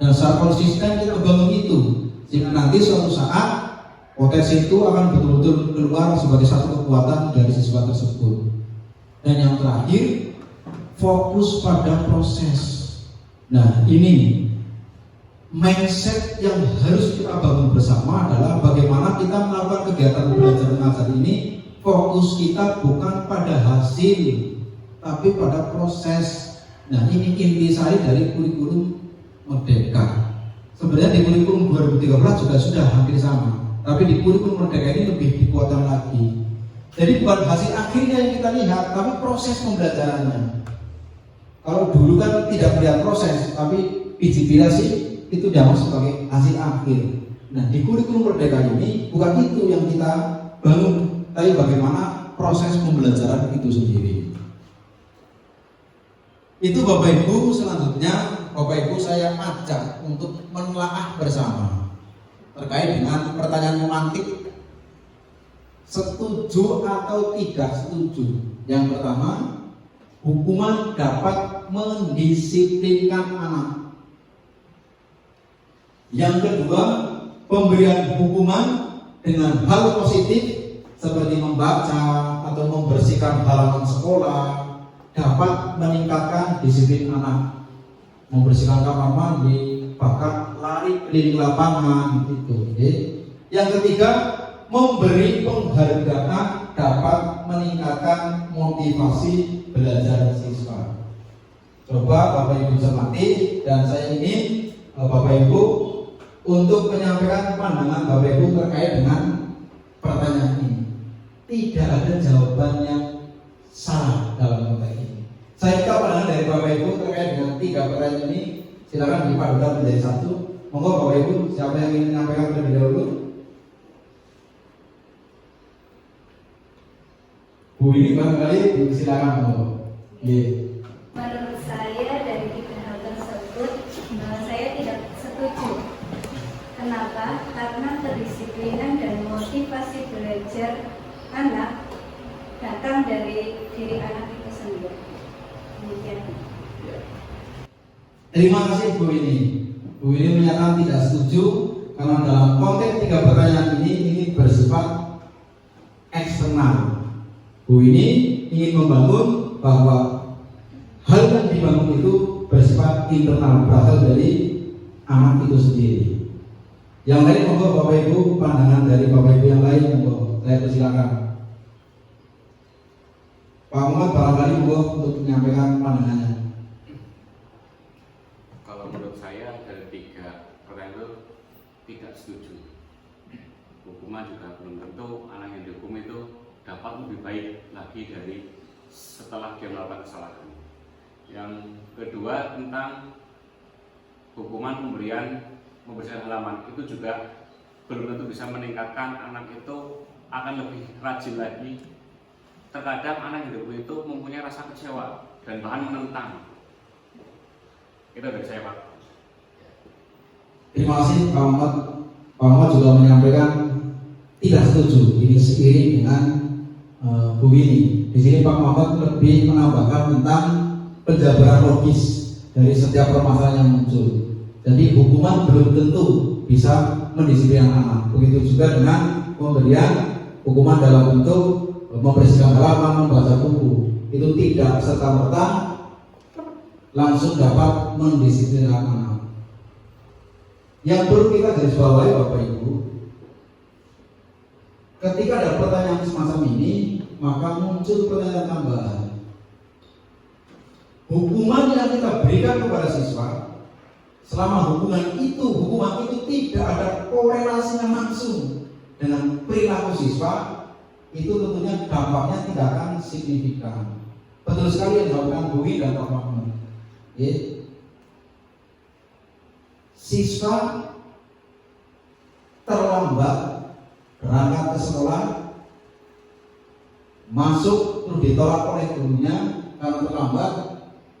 Dan secara konsisten kita bangun itu, sehingga nanti suatu saat potensi itu akan betul-betul keluar sebagai satu kekuatan dari siswa tersebut. Dan yang terakhir, fokus pada proses. Nah, ini mindset yang harus kita bangun bersama adalah bagaimana kita melakukan kegiatan belajar mengajar ini, fokus kita bukan pada hasil tapi pada proses. Nah, ini intisari dari kurikulum Merdeka. Sebenarnya di kurikulum 2013 juga sudah hampir sama, tapi di kurikulum Merdeka ini lebih dikuatkan lagi. Jadi bukan hasil akhirnya yang kita lihat, tapi proses pembelajarannya. Kalau dulu kan tidak melihat proses, tapi inspirasi itu dianggap sebagai hasil akhir. Nah, di kurikulum Merdeka ini bukan itu yang kita bangun, tapi bagaimana proses pembelajaran itu sendiri. Itu Bapak Ibu. Selanjutnya Bapak Ibu saya ajak untuk menelaah bersama terkait dengan pertanyaan memantik setuju atau tidak setuju. Yang pertama, hukuman dapat mendisiplinkan anak. Yang kedua, pemberian hukuman dengan hal positif seperti membaca atau membersihkan halaman sekolah dapat meningkatkan disiplin anak. Membersihkan kamar mandi, bahkan lari keliling lapangan itu. Yang ketiga, memberi penghargaan dapat meningkatkan motivasi belajar siswa. Coba Bapak Ibu cermati, dan saya ingin Bapak Ibu untuk menyampaikan pandangan Bapak Ibu terkait dengan pertanyaan ini. Tidak ada jawaban yang salah dalam konteks ini. Saya minta pandangan dari Bapak Ibu terkait dengan 3 pertanyaan ini. Silakan dipadukan menjadi satu. Monggo Bapak Ibu, siapa yang ingin menyampaikan terlebih dahulu? Bu ini barangkali silakan monggo. Menurut saya dari 3 hal tersebut, saya tidak setuju. Kenapa? Karena kedisiplinan dan motivasi belajar anak datang dari diri anak itu sendiri. Demikian. Terima kasih Bu ini. Bu ini menyatakan tidak setuju karena dalam konteks 3 pertanyaan ini bersifat eksternal. Bu ini ingin membangun bahwa hal yang dibangun itu bersifat internal, berasal dari anak itu sendiri. Yang lain monggo Bapak Ibu, pandangan dari Bapak Ibu yang lain monggo, saya persilakan. Pak Muhammad barangkali monggo untuk menyampaikan pandangannya. Kalau menurut saya dari 3 pertanyaan itu tidak setuju. Hukuman juga belum tentu anak yang dihukum itu dapat lebih baik lagi dari setelah dia melakukan kesalahan. Yang kedua tentang hukuman membersihkan halaman, itu juga belum tentu bisa meningkatkan anak itu akan lebih rajin lagi. Terkadang anak yang dihukum itu mempunyai rasa kecewa dan bahkan menentang. Itu dari saya, Pak. Terima kasih Pak Muhammad. Pak Muhammad juga menyampaikan tidak setuju. Ini seiring dengan Bu Wini. Di sini Pak Muhammad lebih menambahkan tentang penjabaran logis dari setiap permasalahan yang muncul. Jadi hukuman belum tentu bisa mendisiplinkan anak. Begitu juga dengan pemberian hukuman dalam bentuk membersihkan halaman, membaca buku. Itu tidak serta-merta langsung dapat mendisiplinkan anak. Yang perlu kita garis bawahi Bapak Ibu, ketika ada pertanyaan semacam ini, maka muncul pertanyaan tambahan. Hukuman yang kita berikan kepada siswa, selama hukuman itu tidak ada korelasinya langsung dengan perilaku siswa, itu tentunya dampaknya tidak akan signifikan. Betul sekali yang dilakukan Bu Wi dan Pak Mahmud. Siswa terlambat berangkat ke sekolah, masuk terus ditolak oleh gurunya karena terlambat,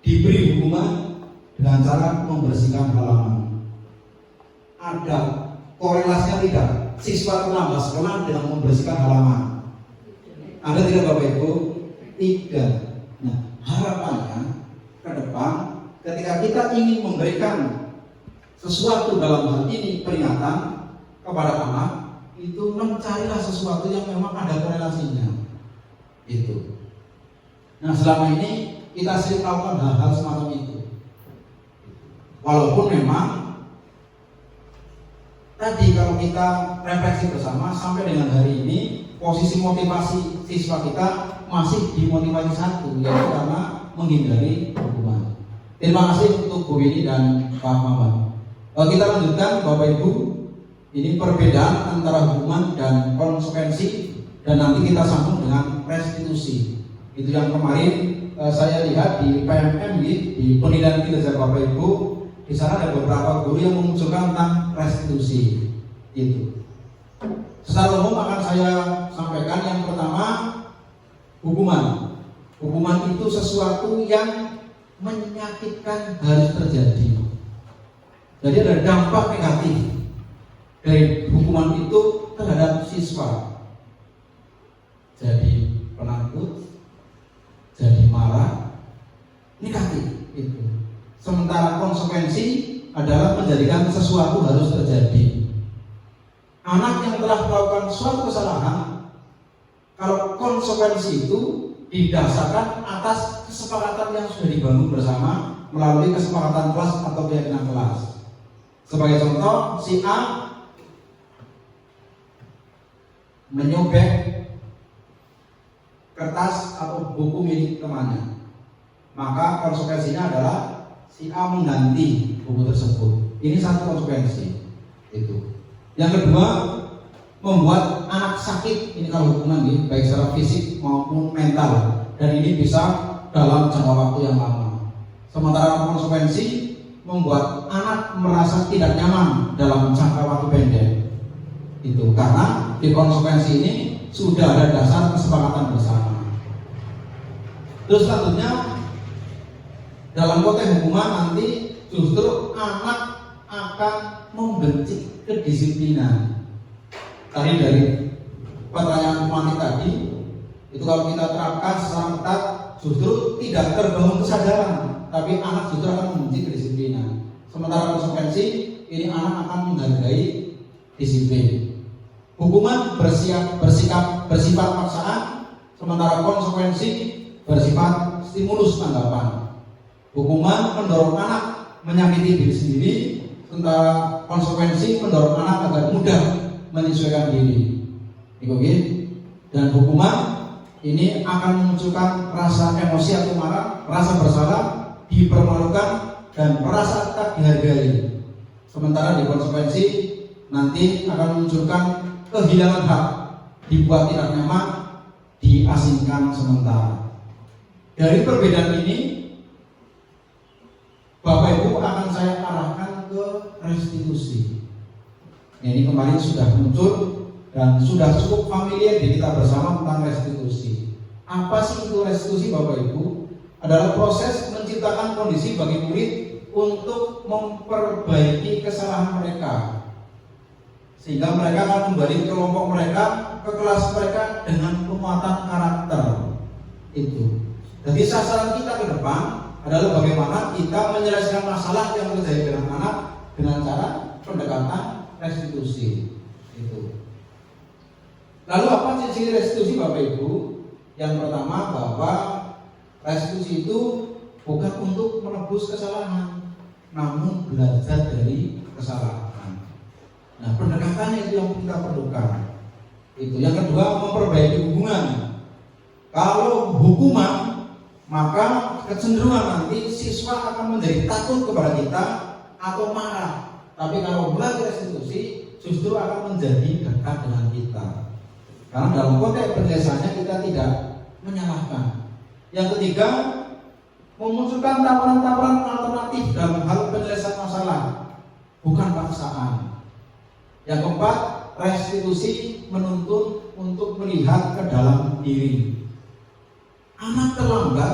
diberi hukuman dengan cara membersihkan halaman. Ada korelasinya tidak? Siswa terlambat sekolah dengan membersihkan halaman. Ada tidak Bapak Ibu? Tidak. Nah, harapannya ke depan ketika kita ingin memberikan sesuatu dalam hal ini peringatan kepada anak, itu mencarilah sesuatu yang memang ada korelasinya. Itu. Nah, selama ini kita sering melakukan hal-hal semacam itu. Walaupun memang tadi kalau kita refleksi bersama sampai dengan hari ini, posisi motivasi siswa kita masih dimotivasi satu, yaitu karena menghindari hukuman. Terima kasih untuk Bu Winnie dan Pak Maman. Kita lanjutkan Bapak Ibu, ini perbedaan antara hukuman dan konsekuensi, dan nanti kita sambung dengan restitusi. Itu yang kemarin saya lihat di PMM di penilaian kinerja Bapak Ibu, di sana ada beberapa guru yang mengusulkan tentang restitusi. Itu. Secara umum akan saya sampaikan yang pertama, hukuman. Hukuman itu sesuatu yang menyakitkan harus terjadi. Jadi ada dampak negatif dari hukuman itu terhadap siswa. Jadi penakut, jadi marah, negatif itu. Sementara konsekuensi adalah menjadikan sesuatu harus terjadi. Anak yang telah melakukan suatu kesalahan, kalau konsekuensi itu didasarkan atas kesepakatan yang sudah dibangun bersama melalui kesepakatan kelas atau keyakinan kelas. Sebagai contoh, si A menyobek kertas atau buku milik temannya, maka konsekuensinya adalah si A mengganti buku tersebut. Ini satu konsekuensi. Itu. Yang kedua, membuat anak sakit. Ini kalau hukuman nih, baik secara fisik maupun mental, dan ini bisa dalam jangka waktu yang lama. Sementara konsekuensi membuat anak merasa tidak nyaman dalam jangka waktu pendek. Itu karena di konsekuensi ini sudah ada dasar kesepakatan bersama. Terus selanjutnya dalam konteks hukuman nanti justru anak akan membenci kedisiplinan. Tadi dari pertanyaan kuanti tadi, itu kalau kita terapkan secara ketat, justru tidak terbangun kesadaran, tapi anak justru akan membenci kedisiplinan. Sementara konsekuensi ini anak akan menghargai disiplin. Hukuman bersifat paksaan, sementara konsekuensi bersifat stimulus tanggapan. Hukuman mendorong anak menyakiti diri sendiri, sementara konsekuensi mendorong anak agar mudah menyesuaikan diri. Dan hukuman ini akan memunculkan rasa emosi atau marah, rasa bersalah, dipermalukan, dan merasa tak dihargai. Sementara di konsekuensi nanti akan memunculkan kehilangan hak, dibuat tidak nyaman, diasingkan sementara. Dari perbedaan ini, Bapak Ibu akan saya arahkan ke restitusi. Ini kemarin sudah muncul dan sudah cukup familiar di kita bersama tentang restitusi. Apa sih itu restitusi Bapak Ibu? Adalah proses menciptakan kondisi bagi murid untuk memperbaiki kesalahan mereka, sehingga mereka akan kembali ke kelompok mereka, ke kelas mereka dengan penguatan karakter. Itu. Jadi sasaran kita ke depan adalah bagaimana kita menyelesaikan masalah yang terjadi dengan anak dengan cara pendekatan restitusi. Itu. Lalu apa ciri restitusi Bapak Ibu? Yang pertama bahwa restitusi itu bukan untuk menebus kesalahan, namun belajar dari kesalahan. Nah, pendekatannya itu yang kita perlukan. Itu. Yang kedua, memperbaiki hubungan. Kalau hukuman, maka kecenderungan nanti siswa akan menjadi takut kepada kita atau marah. Tapi kalau belajar restitusi, justru akan menjadi dekat dengan kita. Karena dalam konteks penyelesaiannya kita tidak menyalahkan. Yang ketiga, memunculkan tawaran-tawaran alternatif dalam hal penyelesaian masalah, bukan paksaan. Yang keempat, restitusi menuntut untuk melihat ke dalam diri. Anak terlambat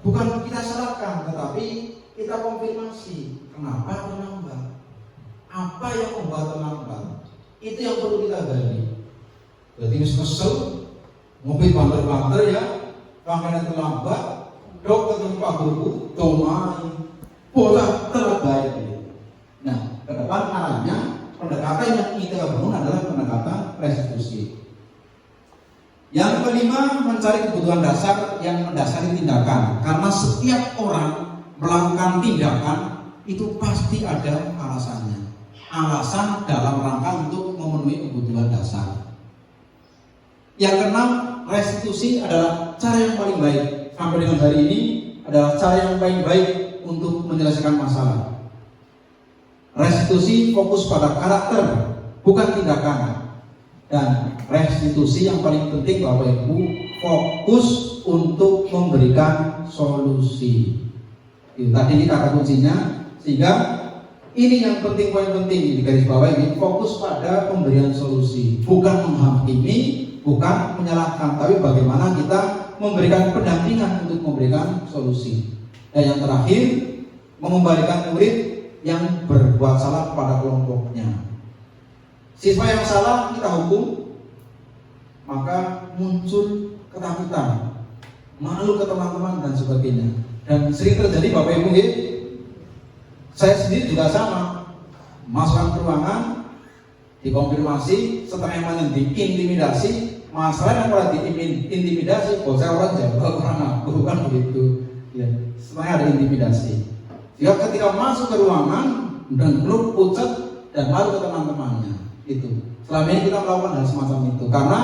bukan kita salahkan, tetapi kita konfirmasi kenapa terlambat, apa yang membuat terlambat. Itu yang perlu kita gali. Jadi kesel, mobil banter-banter ya, makanya terlambat, dok ketemu Pak Guru, domai, bola terbaik. Nah, ke depan arahnya pendekatan yang kita bangun adalah pendekatan restitusi. Yang kelima, mencari kebutuhan dasar yang mendasari tindakan. Karena setiap orang melakukan tindakan itu pasti ada alasannya. Alasan dalam rangka untuk memenuhi kebutuhan dasar. Yang keenam, restitusi adalah cara yang paling baik. Sampai dengan hari ini adalah cara yang paling baik untuk menyelesaikan masalah. Restitusi fokus pada karakter, bukan tindakan. Dan restitusi yang paling penting Bapak Ibu, fokus untuk memberikan solusi. Tadi ini kata kuncinya. Sehingga ini yang penting, poin penting di garis bawah ini, fokus pada pemberian solusi, bukan menghakimi, bukan menyalahkan, tapi bagaimana kita memberikan pendampingan untuk memberikan solusi. Dan yang terakhir, mengembalikan murid yang berbuat salah pada kelompoknya. Siswa yang salah kita hukum, maka muncul ketakutan, malu ke teman-teman dan sebagainya. Dan sering terjadi Bapak Ibu, saya sendiri juga sama. Masukkan ke ruangan, dikonfirmasi, setengah diintimidasi, masalah yang mulai diintimidasi, saya orang Jawa, orang aku, kan begitu. Ya, setengah ada intimidasi. Jika ketika masuk ke ruangan dan belum pucat dan malu ke teman-temannya, itu. Selama ini kita melakukan hal semacam itu karena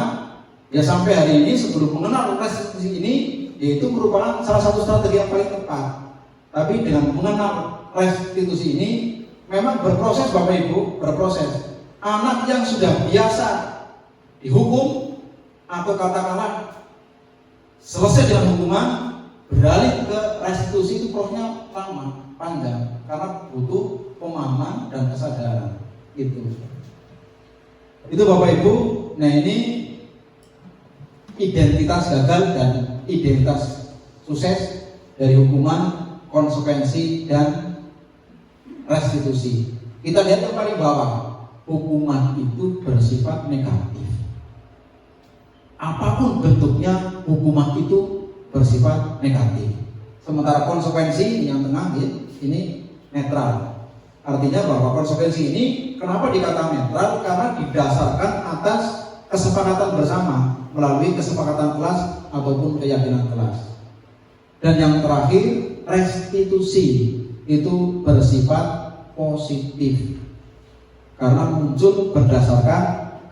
ya sampai hari ini sebelum mengenal restitusi ini, yaitu merupakan salah satu strategi yang paling tepat. Tapi dengan mengenal restitusi ini memang berproses Bapak Ibu, berproses. Anak yang sudah biasa dihukum atau katakanlah selesai dengan hukuman, beralih ke restitusi itu prosesnya lama, panjang karena butuh pemahaman dan kesadaran. Itu Bapak Ibu. Nah, ini identitas gagal dan identitas sukses dari hukuman, konsekuensi dan restitusi. Kita lihat yang paling bawah, hukuman itu bersifat negatif. Apapun bentuknya, hukuman itu bersifat negatif. Sementara konsekuensi yang tengah ini netral. Artinya bahwa konsekuensi ini kenapa dikatakan netral? Karena didasarkan atas kesepakatan bersama melalui kesepakatan kelas ataupun keyakinan kelas. Dan yang terakhir, restitusi itu bersifat positif karena muncul berdasarkan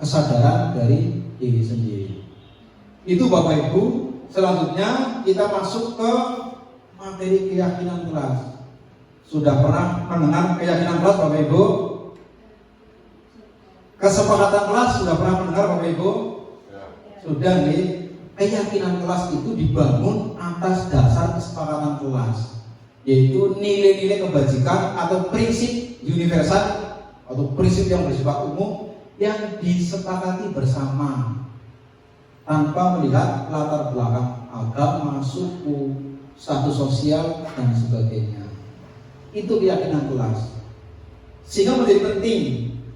kesadaran dari diri sendiri. Itu Bapak Ibu. Selanjutnya kita masuk ke materi keyakinan kelas. Sudah pernah mendengar keyakinan kelas Bapak Ibu? Kesepakatan kelas sudah pernah mendengar Bapak Ibu? Sudah nih. Keyakinan kelas itu dibangun atas dasar kesepakatan kelas, yaitu nilai-nilai kebajikan atau prinsip universal atau prinsip yang bersifat umum yang disepakati bersama tanpa melihat latar belakang agama, suku, status sosial dan sebagainya. Itu keyakinan kelas. Sehingga menjadi penting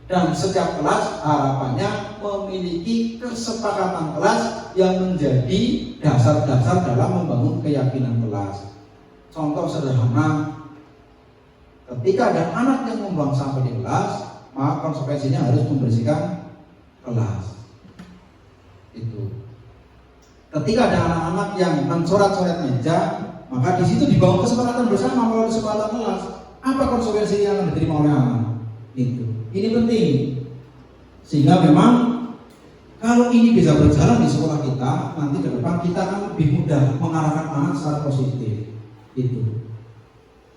dan setiap kelas harapannya memiliki kesepakatan kelas yang menjadi dasar-dasar dalam membangun keyakinan kelas. Contoh sederhana, ketika ada anak yang membuang sampah di kelas, maka konsekuensinya harus membersihkan kelas. Itu. Ketika ada anak-anak yang mencoret-coret meja, maka di situ dibangun kesepakatan bersama melalui kesepakatan kelas. Apa konsekuensi yang akan diterima oleh anak? Itu. Ini penting. Sehingga memang Kalau ini bisa berjalan di sekolah kita, nanti ke depan kita akan lebih mudah mengarahkan anak secara positif. Itu.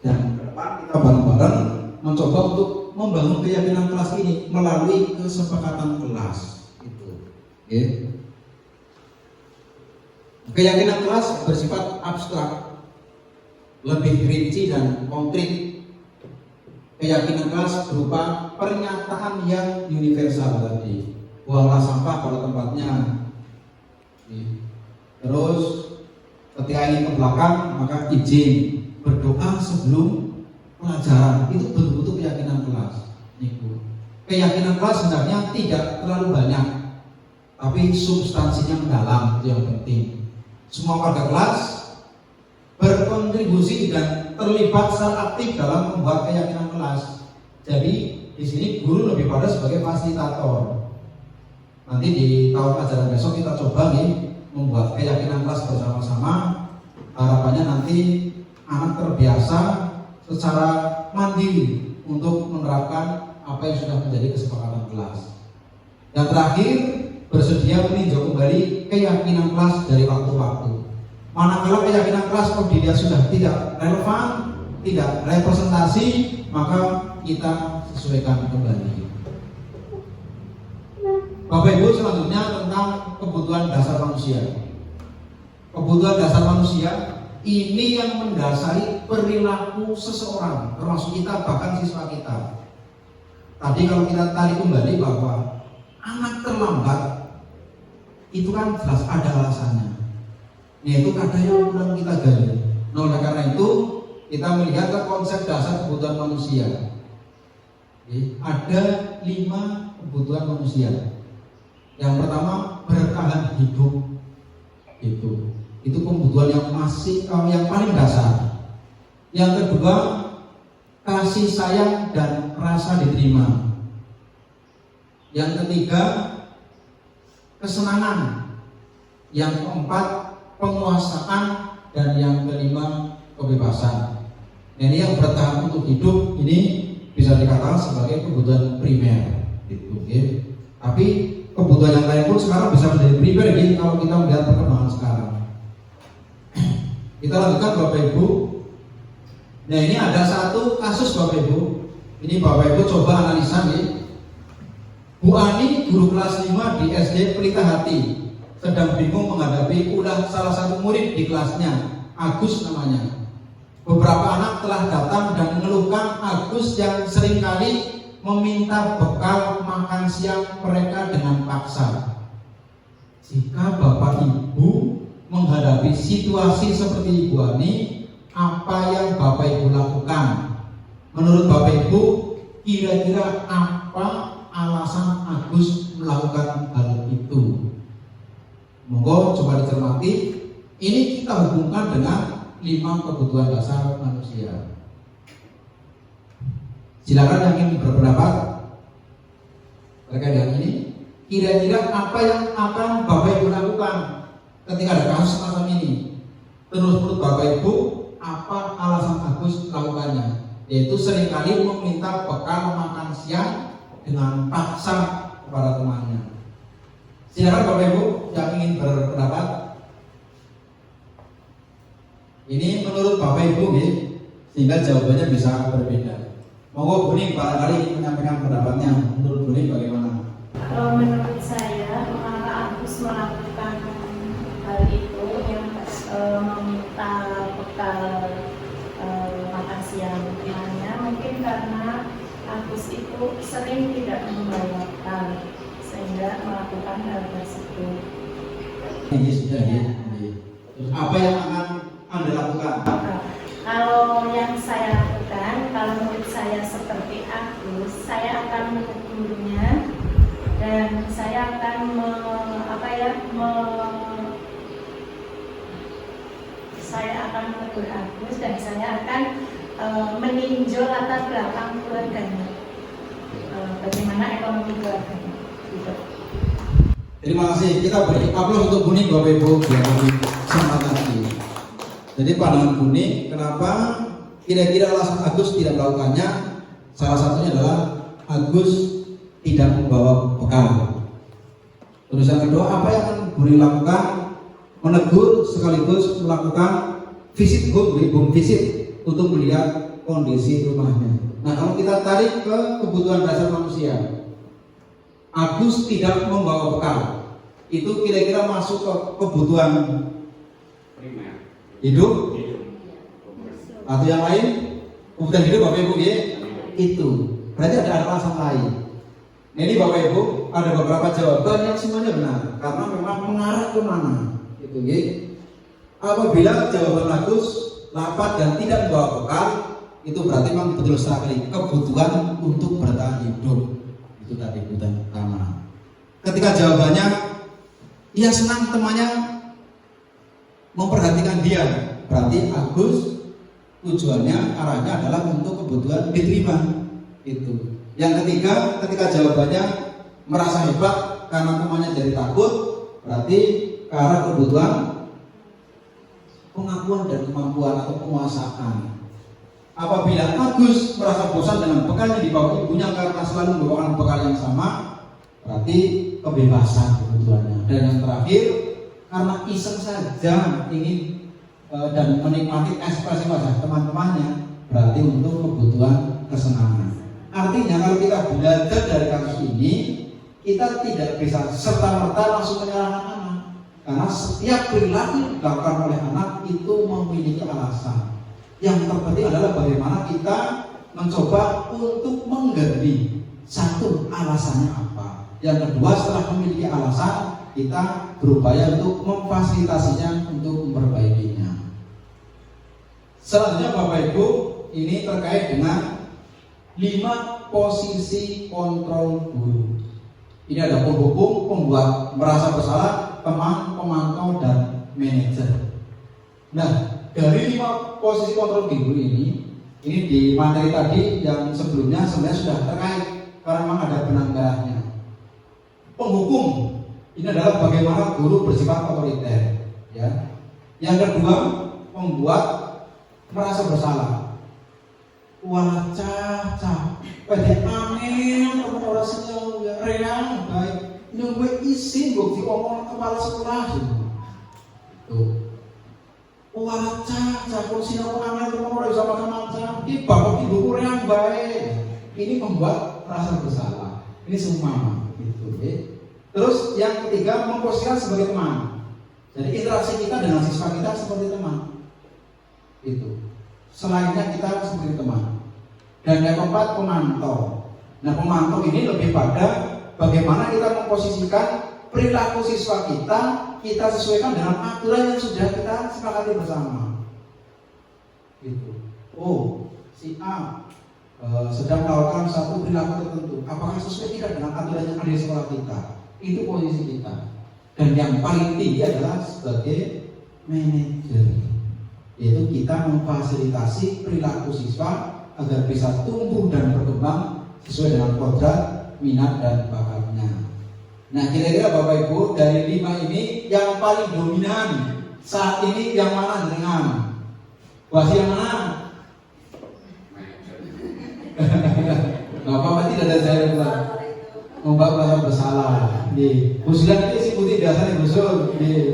Dan ke depan kita bareng-bareng mencoba untuk membangun keyakinan kelas ini melalui kesepakatan kelas. Itu. Oke. Keyakinan kelas bersifat abstrak, lebih rinci dan konkret. Keyakinan kelas berupa pernyataan yang universal tadi. Buanglah sampah pada tempatnya. Terus ketika ingin ke belakang maka izin berdoa sebelum pelajaran. Itu betul-betul keyakinan kelas. Keyakinan kelas sebenarnya tidak terlalu banyak, tapi substansinya mendalam, itu yang penting. Semua warga kelas berkontribusi dan terlibat secara aktif dalam membuat keyakinan kelas. Jadi di sini guru lebih pada sebagai fasilitator. Nanti di tahun ajaran besok kita coba nih membuat keyakinan kelas bersama-sama. Harapannya nanti anak terbiasa secara mandiri untuk menerapkan apa yang sudah menjadi kesepakatan kelas. Dan terakhir, bersedia meninjau kembali keyakinan kelas dari waktu-waktu. Manakala keyakinan kelas kalau dilihat sudah tidak relevan, tidak representasi, maka kita sesuaikan kembali. Bapak Ibu, selanjutnya tentang kebutuhan dasar manusia. Kebutuhan dasar manusia ini yang mendasari perilaku seseorang, termasuk kita, bahkan siswa kita. Tadi kalau kita tarik kembali bahwa anak terlambat itu kan jelas ada alasannya, yaitu ada yang kurang kita gali. Nah, oleh karena itu kita melihat ke konsep dasar kebutuhan manusia. Ada 5 kebutuhan manusia. Yang pertama, bertahan hidup. Itu kebutuhan yang paling dasar. Yang kedua, kasih sayang dan rasa diterima. Yang ketiga, kesenangan. Yang keempat, penguasaan. Dan yang kelima, kebebasan. Ini yang bertahan untuk hidup ini bisa dikatakan sebagai kebutuhan primer. Tapi kebutuhan yang lain pun sekarang bisa menjadi primer kalau kita melihat perkembangan sekarang. Kita lanjutkan Bapak Ibu. Nah, ini ada satu kasus Bapak Ibu. Ini Bapak Ibu coba analisa nih. Bu Ani, guru kelas 5 di SD Pelita Hati, sedang bingung menghadapi ulah salah satu murid di kelasnya, Agus namanya. Beberapa anak telah datang dan mengeluhkan Agus yang seringkali meminta bekal makan siang mereka dengan paksa. Jika Bapak Ibu menghadapi situasi seperti Ibu Ani, apa yang Bapak Ibu lakukan? Menurut Bapak Ibu, kira-kira apa alasan Agus melakukan hal itu? Monggo coba dicermati. Ini kita hubungkan dengan 5 kebutuhan dasar manusia. Silakan yang ingin berpendapat terkait dengan ini. Kira-kira apa yang akan Bapak Ibu lakukan ketika ada kasus semacam ini? Terus menurut Bapak Ibu, apa alasan Agus melakukannya? Yaitu seringkali meminta bekal makan siang dengan paksa kepada temannya. Silakan Bapak Ibu yang ingin berpendapat. Ini menurut Bapak Ibu sehingga jawabannya bisa berbeda. Monggo Bu Ning barangkali ingin menyampaikan pendapatnya. Menurut Bu Ning bagaimana? Kalau menurut saya, mengapa Agus melakukan hal itu yang meminta bekal makan siang temannya, mungkin karena Agus itu sering tidak membawa bekal sehingga melakukan hal tersebut. Ini sudah Terus apa yang akan Anda lakukan? Kalau yang saya lakukan, kalau menurut saya seperti Agus, saya akan menegurnya dan saya akan saya akan menegur Agus dan saya akan meninjau latar belakang keluarganya, bagaimana ekonomi keluarganya. Gitu. Terima kasih. Kita beri aplaus untuk Bu Ning Bapak Ibu yang lebih semangat lagi. Jadi pandangan Bu Ning, kenapa kira-kira alasan Agus tidak melakukannya? Salah satunya adalah Agus tidak membawa bekal. Terus yang kedua, apa yang akan guru lakukan? Menegur sekaligus melakukan visit home visit untuk melihat kondisi rumahnya. Nah, kalau kita tarik ke kebutuhan dasar manusia, Agus tidak membawa bekal. Itu kira-kira masuk ke kebutuhan primer hidup atau yang lain? Kebutuhan hidup Bapak Ibu ya? Itu berarti ada alasan lain. Nah, ini Bapak Ibu ada beberapa jawaban yang semuanya benar karena memang mengarah ke mana. Itu ya. Apabila jawaban Agus lapat dan tidak membawa bekal, itu berarti memang betul sekali kebutuhan untuk bertahan hidup. Itu tadi kebutuhan utama. Ketika jawabannya ia senang temannya memperhatikan dia, berarti Agus tujuannya arahnya adalah untuk kebutuhan diterima. Itu. Yang ketiga, ketika jawabannya merasa hebat karena temannya jadi takut, berarti ke arah kebutuhan pengakuan dan kemampuan atau penguasaan. Apabila Agus merasa bosan dengan bekal yang dibawa ibunya karena selalu membawa bekal yang sama, berarti kebebasan kebutuhannya. Dan yang terakhir, karena iseng saja ingin dan menikmati ekspresi wajah teman-temannya, berarti untuk kebutuhan kesenangan. Artinya kalau kita belajar dari kasus ini, kita tidak bisa serta-merta langsung menyalahkan anak, karena setiap perilaku yang dilakukan oleh anak itu memiliki alasan. Yang terpenting adalah bagaimana kita mencoba untuk menggali satu alasannya apa. Yang kedua, setelah memiliki alasan, kita berupaya untuk memfasilitasinya untuk memperbaikinya. Selanjutnya Bapak Ibu, ini terkait dengan 5 posisi kontrol guru. Ini ada penghubung, pembuat merasa bersalah, teman, pemantau, dan manajer. Nah, dari 5 posisi kontrol guru ini di materi tadi yang sebelumnya sebenarnya sudah terkait karena memang ada benang merahnya. Penghukum ini adalah bagaimana guru bersifat otoriter, ya. Yang kedua, membuat merasa bersalah. Wah, pada aneh teman orang senyum ya reang baik nyungwe isin bukti omong kepala sekolah tuh. Wah, kursi aku aneh teman orang bisa makan macam di bapak ibu reang baik. Ini membuat merasa bersalah. Ini semua gitu ya. Terus yang ketiga, memposisikan sebagai teman. Jadi interaksi kita dengan siswa kita seperti teman. Itu. Selainnya kita seperti teman. Dan yang keempat, pemantau. Nah, pemantau ini lebih pada bagaimana kita memposisikan perilaku siswa kita sesuaikan dengan aturan yang sudah kita sepakati bersama. Gitu. Oh, si A sedang melakukan satu perilaku tertentu. Apakah sesuai tidak dengan aturan yang ada di sekolah kita? Itu posisi kita. Dan yang paling tinggi adalah sebagai manajer, yaitu kita memfasilitasi perilaku siswa agar bisa tumbuh dan berkembang sesuai dengan kodrat, minat, dan bakatnya. Nah, kira-kira Bapak Ibu dari 5 ini yang paling dominan saat ini yang mana dengan? Wah, yang mana? Bapak tidak ada saya membuat merasa bersalah. Di usulan ini si putih biasanya usul di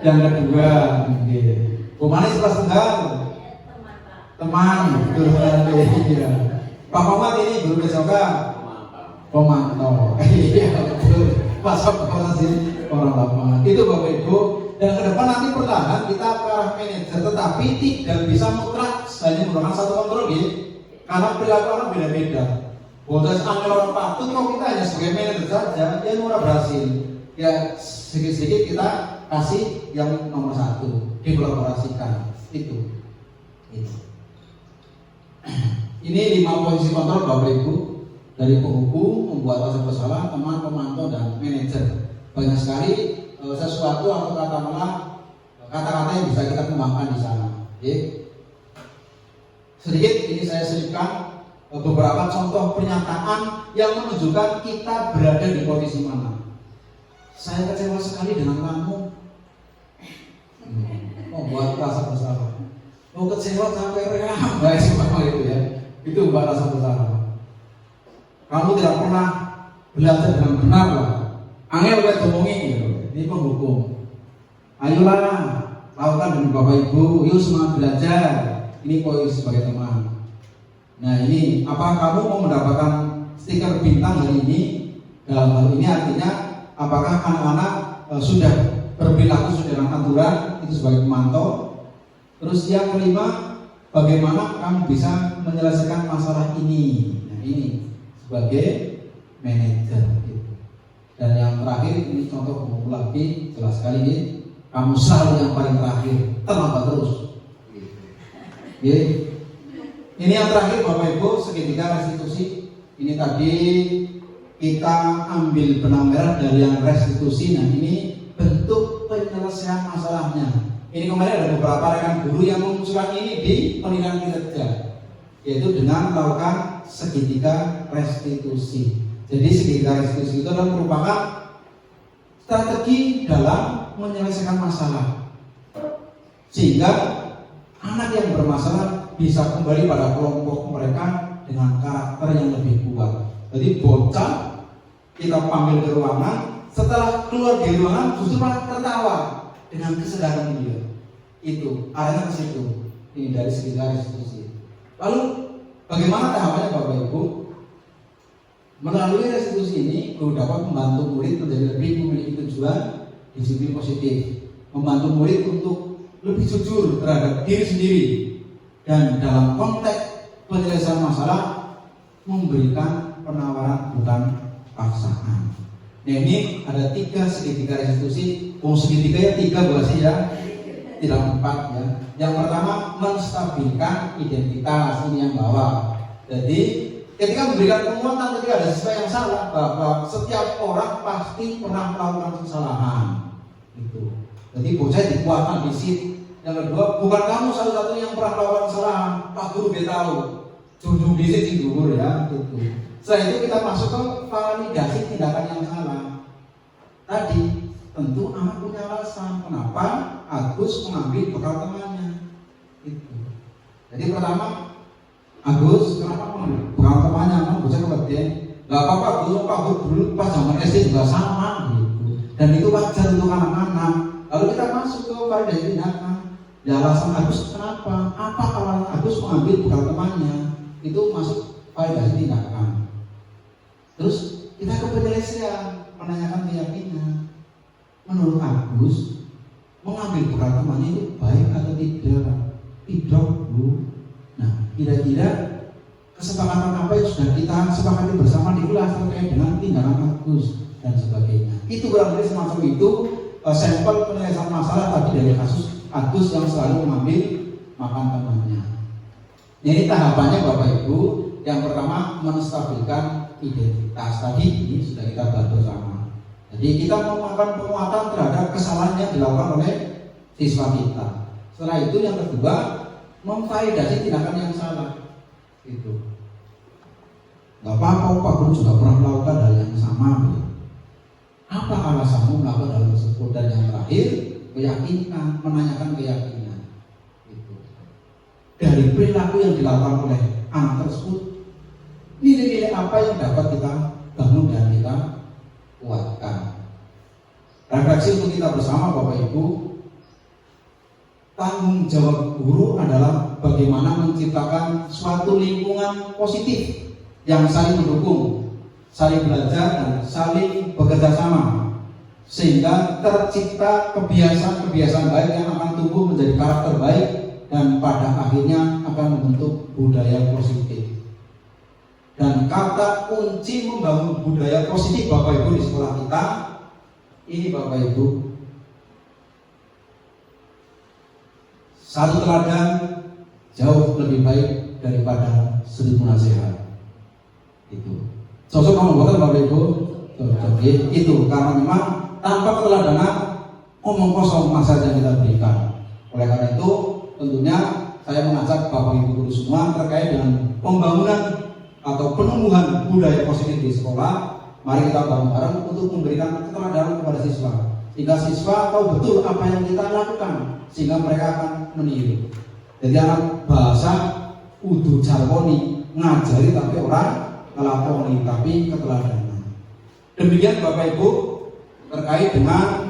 yang kedua. Pemanis kelas tengah. Teman, betul sekali. Ya. Pak Muhammad ini guru besoka. Pemantau. Iya betul. Pasok kepala sini orang lapangan. Itu Bapak Ibu. Dan ke depan nanti perlahan kita ke arah manajer, tetapi tidak bisa mutlak hanya menggunakan satu kontrol gitu. Karena perilaku orang beda-beda. Bodas angel orang patut kok kita hanya sebagai manajer saja, ya murah berhasil. Ya sedikit-sedikit kita kasih yang nomor 1, dikolaborasikan. Itu. Ini 5 posisi kontrol Bapak Ibu, dari penghukum, membuat rasa bersalah, teman, pemantau, dan manajer. Banyak sekali sesuatu atau kata-kata yang bisa kita kembangkan di sana. Sedikit ini saya selipkan beberapa contoh pernyataan yang menunjukkan kita berada di posisi mana. Saya kecewa sekali dengan kamu. Membuat rasa bersalah. Mau kecewa sampai reang, baik semua itu ya. Itu membuat rasa bersalah. Kamu tidak pernah belajar dengan benar lah. Angel kowe ngomongi gitu. Ini penghukum. Ayolah, lakukan dengan Bapak Ibu, yuk semangat belajar. Ini poin sebagai teman. Nah ini, apakah kamu mau mendapatkan stiker bintang hari ini? Dalam hal ini artinya, apakah anak-anak sudah berperilaku sesuai dengan aturan itu sebagai pemantau? Terus yang kelima, bagaimana kamu bisa menyelesaikan masalah ini? Nah ini sebagai manajer. Gitu. Dan yang terakhir ini contoh buku lagi jelas sekali ini, kamu selalu yang paling terakhir, terlambat terus. Gitu. Ini yang terakhir Bapak Ibu, segitiga restitusi. Ini tadi kita ambil benang merah dari yang restitusi. Nah ini bentuk penyelesaian masalahnya. Ini kemarin ada beberapa rekan guru yang mengusulkan ini di penilaian kinerja, yaitu dengan melakukan segitiga restitusi. Jadi segitiga restitusi itu adalah merupakan strategi dalam menyelesaikan masalah, sehingga anak yang bermasalah bisa kembali pada kelompok mereka dengan karakter yang lebih kuat. Jadi bocah kita panggil ke ruangan, setelah keluar dari ruangan justru malah tertawa dengan kesadaran dia. Itu arahnya ke situ. Ini dari segitiga restitusi. Lalu bagaimana tahapannya Bapak Ibu? Melalui restitusi ini guru dapat membantu murid menjadi lebih memiliki tujuan disiplin positif, membantu murid untuk lebih jujur terhadap diri sendiri, dan dalam konteks penyelesaian masalah memberikan penawaran bukan paksaan. Nah ini ada 3 segitiga restitusi. Segitiga ya 3 bukan sih ya, tidak 4 ya. Yang pertama menstabilkan identitas, ini yang bawah. Jadi ketika memberikan penguatan ketika ada siswa yang salah, bahwa setiap orang pasti pernah melakukan kesalahan. Itu. Jadi bocah dikuatkan di situ. Yang kedua, bukan kamu satu-satunya yang pernah melakukan kesalahan, Pak Guru dia tahu. Junjung di situ guru ya. Itu. Setelah itu kita masuk ke validasi tindakan yang salah. Tadi tentu anak punya alasan kenapa Agus mengambil bekal temannya. Itu. Jadi pertama, Agus kenapa mengambil bekal temannya? Kamu bocah kemudian nggak apa-apa, Pak Guru dulu pas zaman SD juga sama gitu. Dan itu wajar untuk anak-anak. Lalu kita masuk ke validasi tindakan. Ya alasan Agus kenapa? Apa alasan Agus mengambil bekal temannya? Itu masuk validasi tindakan. Terus kita ke penyelesaian, menanyakan keyakinan. Menurut Agus, mengambil bekal temannya itu baik atau tidak? Tidak, Bu. Nah, kira-kira kesepakatan apa yang sudah kita sepakati bersama di kelas terkait dengan tindakan Agus dan sebagainya. Itu kurang lebih semacam itu sampel penyelesaian masalah tadi dari kasus Agus yang selalu mengambil makan temannya. Ini tahapannya Bapak Ibu. Yang pertama menstabilkan identitas, tadi ini sudah kita bahas bersama. Jadi kita melakukan penguatan terhadap kesalahan yang dilakukan oleh siswa kita. Setelah itu yang kedua memvalidasi tindakan yang salah. Itu. Gak apa-apa, Pak Guru juga pernah melakukan hal yang sama. Apa alasanmu melakukan hal tersebut? Dan yang terakhir keyakinan, menanyakan keyakinan. Itu. Dari perilaku yang dilakukan oleh anak tersebut, nilai-nilai apa yang dapat kita bangun dan kita kuatkan. Refleksi untuk kita bersama Bapak Ibu, tanggung jawab guru adalah bagaimana menciptakan suatu lingkungan positif yang saling mendukung, saling belajar dan saling bekerja sama, sehingga tercipta kebiasaan-kebiasaan baik yang akan tumbuh menjadi karakter baik dan pada akhirnya akan membentuk budaya positif. Dan kata kunci membangun budaya positif Bapak Ibu di sekolah kita, ini Bapak Ibu, satu teladan jauh lebih baik daripada 1000 nasihat. Itu sosok kamu buatan Bapak Ibu. Itu karena memang tanpa keteladanan omong kosong masa yang kita berikan. Oleh karena itu tentunya saya mengajak Bapak Ibu guru semua terkait dengan pembangunan atau penumbuhan budaya positif di sekolah. Mari kita bareng-bareng untuk memberikan keteladanan kepada siswa, sehingga siswa tahu betul apa yang kita lakukan, sehingga mereka akan meniru. Jadi anak bahasa udu jarwoni, ngajari tapi orang ngelakoni, tapi keteladanan. Demikian Bapak Ibu, terkait dengan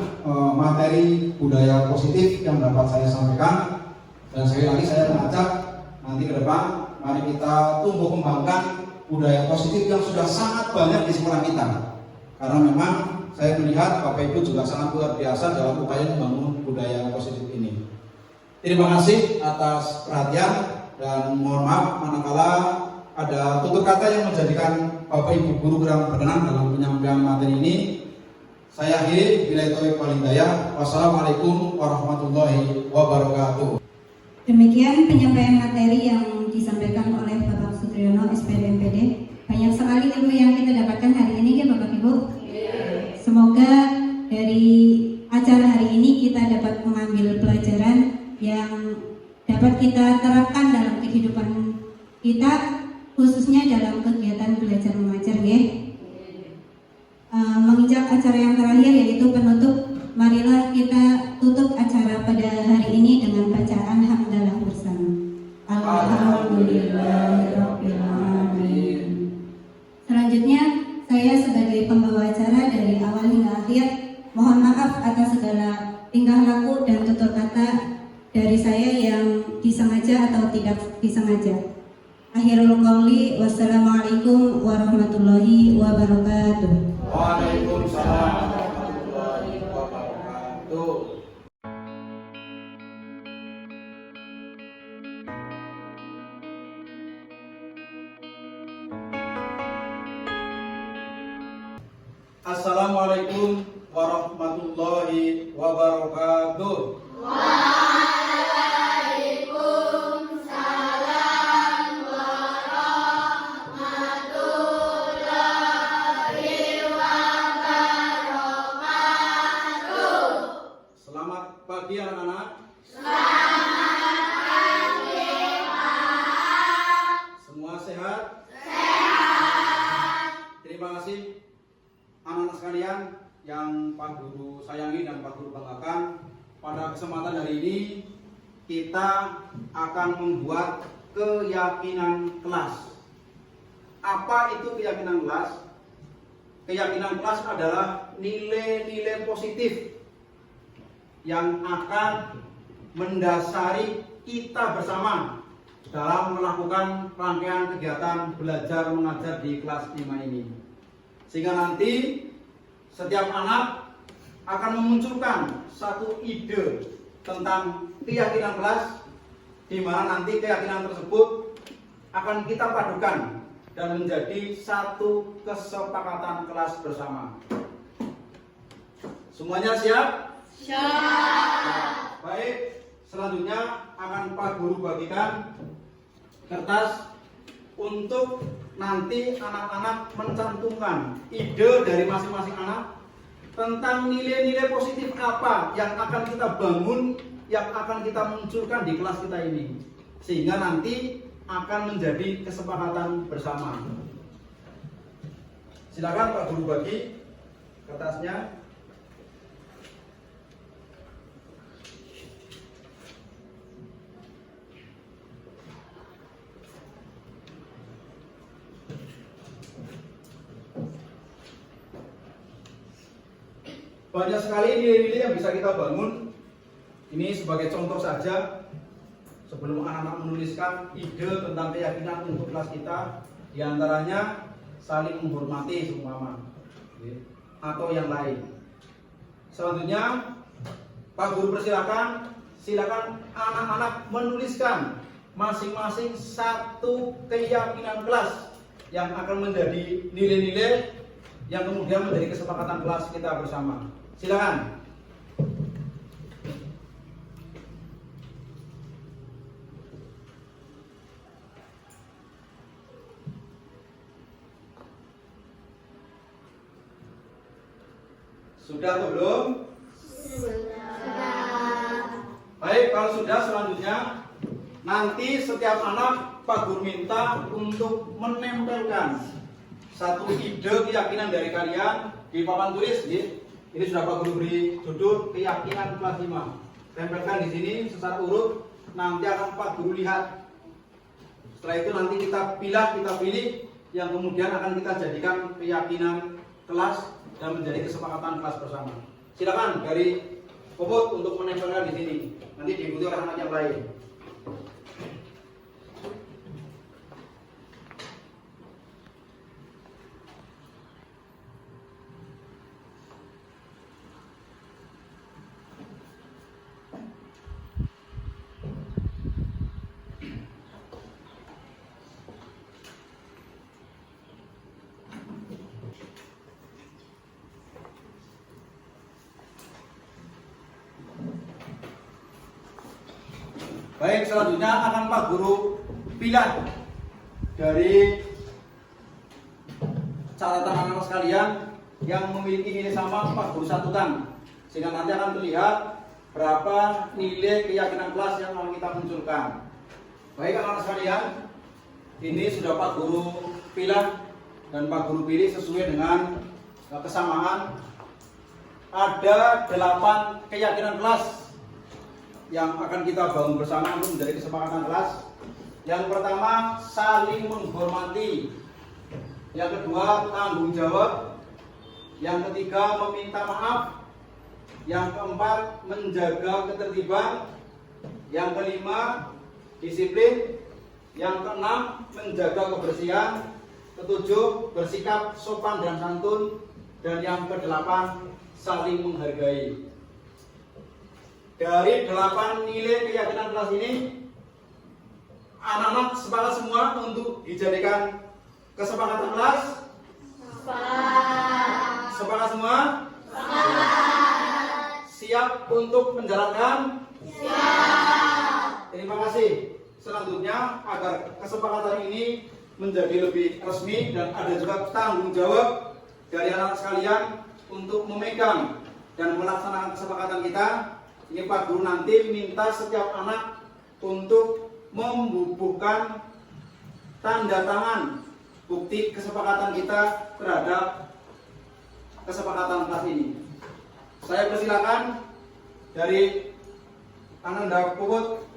materi budaya positif yang dapat saya sampaikan. Dan sekali lagi saya mengajak nanti ke depan mari kita tumbuh kembangkan budaya positif yang sudah sangat banyak di sekolah kita. Karena memang saya melihat Bapak Ibu juga sangat luar biasa dalam upaya membangun budaya positif ini. Terima kasih atas perhatian dan mohon maaf manakala ada tutur kata yang menjadikan Bapak Ibu guru kurang berkenan dalam penyampaian materi ini. Saya akhiri, bila taufiq wal hidayah. Wassalamualaikum warahmatullahi wabarakatuh. Demikian penyampaian materi yang disampaikan oleh Bapak Sutriyono, SPD MPD. Banyak sekali ilmu yang kita dapatkan hari ini ya Bapak Ibu. Semoga dari acara hari ini kita dapat mengambil pelajaran yang dapat kita terapkan dalam kehidupan kita, khususnya dalam kegiatan belajar mengajar ya. Menginjak acara yang terakhir yaitu penutup, marilah kita tutup acara pada hari ini dengan bacaan hamdalah bersama. Alhamdulillahirabbil alamin. Selanjutnya saya sebagai pembawa acara dari awal hingga akhir mohon maaf atas segala tingkah laku dan tutur kata dari saya yang disengaja atau tidak disengaja. Akhirul qouli wassalamualaikum warahmatullahi wabarakatuh. Waalaikumsalam warahmatullahi wabarakatuh. Assalamualaikum warahmatullahi wabarakatuh. Selamat pagi anak-anak. Selamat pagi Pak. Semua sehat? Sehat. Terima kasih anak-anak sekalian yang Pak Guru sayangi dan Pak Guru banggakan. Pada kesempatan hari ini kita akan membuat keyakinan kelas. Apa itu keyakinan kelas? Keyakinan kelas adalah nilai-nilai positif yang akan mendasari kita bersama dalam melakukan rangkaian kegiatan belajar mengajar di kelas 5 ini. Sehingga nanti setiap anak akan memunculkan satu ide tentang keyakinan kelas, di mana nanti keyakinan tersebut akan kita padukan dan menjadi satu kesepakatan kelas bersama. Semuanya siap? Siap. Baik, selanjutnya akan Pak Guru bagikan kertas untuk nanti anak-anak mencantumkan ide dari masing-masing anak tentang nilai-nilai positif apa yang akan kita bangun, yang akan kita munculkan di kelas kita ini, sehingga nanti akan menjadi kesepakatan bersama. Silakan Pak Guru bagi kertasnya. Banyak sekali nilai-nilai yang bisa kita bangun. Ini sebagai contoh saja, sebelum anak-anak menuliskan ide tentang keyakinan untuk kelas kita, diantaranya saling menghormati seumpama, atau yang lain. Selanjutnya, Pak Guru persilakan, silakan anak-anak menuliskan masing-masing satu keyakinan kelas yang akan menjadi nilai-nilai yang kemudian menjadi kesepakatan kelas kita bersama. Silakan. Sudah atau belum? Sudah. Baik, kalau sudah, selanjutnya nanti setiap anak Pak Guru minta untuk menempelkan satu ide keyakinan dari kalian di papan tulis, ya. Ini sudah Pak Guru beri judul keyakinan kelas 5. Tempelkan di sini secara urut, nanti akan Pak Guru lihat. Setelah itu nanti kita pilih yang kemudian akan kita jadikan keyakinan kelas dan menjadi kesepakatan kelas bersama. Silakan dari Puput untuk menempelkan di sini. Nanti diikuti oleh anak yang lain. Baik, selanjutnya akan Pak Guru pilih dari catatan anak-anak sekalian yang memiliki nilai sama Pak Guru satukan, sehingga nanti akan terlihat berapa nilai keyakinan kelas yang akan kita munculkan. Baik anak-anak sekalian, ini sudah Pak Guru pilih dan Pak Guru pilih sesuai dengan kesamaan. Ada 8 keyakinan kelas yang akan kita bangun bersama untuk menjadi kesepakatan kelas. Yang pertama, saling menghormati. Yang kedua, tanggung jawab. Yang ketiga, meminta maaf. Yang keempat, menjaga ketertiban. Yang kelima, disiplin. Yang keenam, menjaga kebersihan. Ketujuh, bersikap sopan dan santun. Dan yang kedelapan, saling menghargai. Dari 8 nilai keyakinan kelas ini, anak-anak sepakat semua untuk dijadikan kesepakatan kelas? Sepakat semua? Siap untuk menjalankan? Siap. Terima kasih. Selanjutnya, agar kesepakatan ini menjadi lebih resmi dan ada juga tanggung jawab dari anak sekalian untuk memegang dan melaksanakan kesepakatan kita. Ini Pak Guru nanti minta setiap anak untuk membubuhkan tanda tangan bukti kesepakatan kita terhadap kesepakatan kelas ini. Saya persilakan dari Ananda Puput.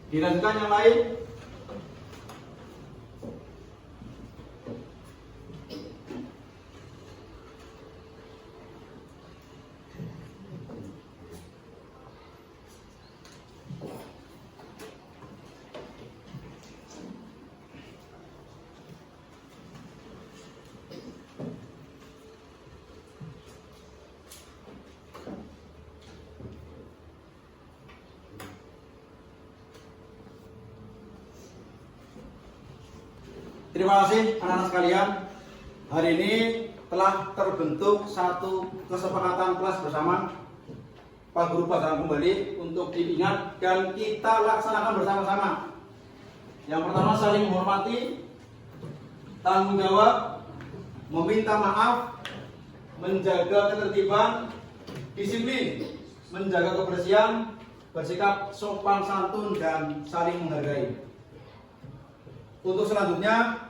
Dilanjutkan yang lain. Terima kasih anak-anak sekalian. Hari ini telah terbentuk satu kesepakatan kelas bersama. Pak Guru bacakan kembali untuk diingat dan kita laksanakan bersama-sama. Yang pertama, saling menghormati, tanggung jawab, meminta maaf, menjaga ketertiban, disiplin, menjaga kebersihan, bersikap sopan santun dan saling menghargai. Untuk selanjutnya,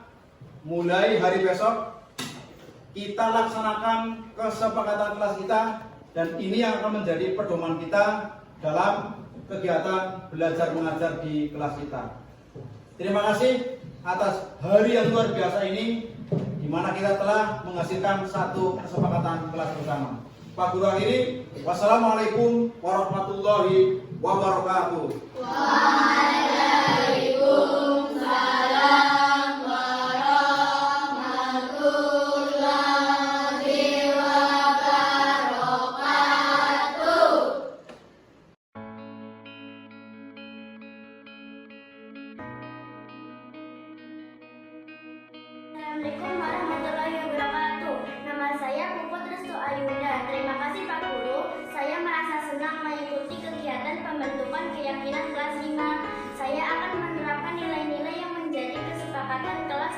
mulai hari besok kita laksanakan kesepakatan kelas kita, dan ini yang akan menjadi pedoman kita dalam kegiatan belajar mengajar di kelas kita. Terima kasih atas hari yang luar biasa ini, di mana kita telah menghasilkan satu kesepakatan kelas bersama. Pak Guru akhiri, wassalamualaikum warahmatullahi wabarakatuh. Waalaikumsalam warahmatullahi wabarakatuh. Assalamualaikum warahmatullahi wabarakatuh. Nama saya Puput Restu Ayunda. Terima kasih Pak Guru. Saya merasa senang mengikuti kegiatan pembentukan keyakinan kelas 5. Saya akan menerapkan nilai-nilai yang menjadi kesepakatan kelas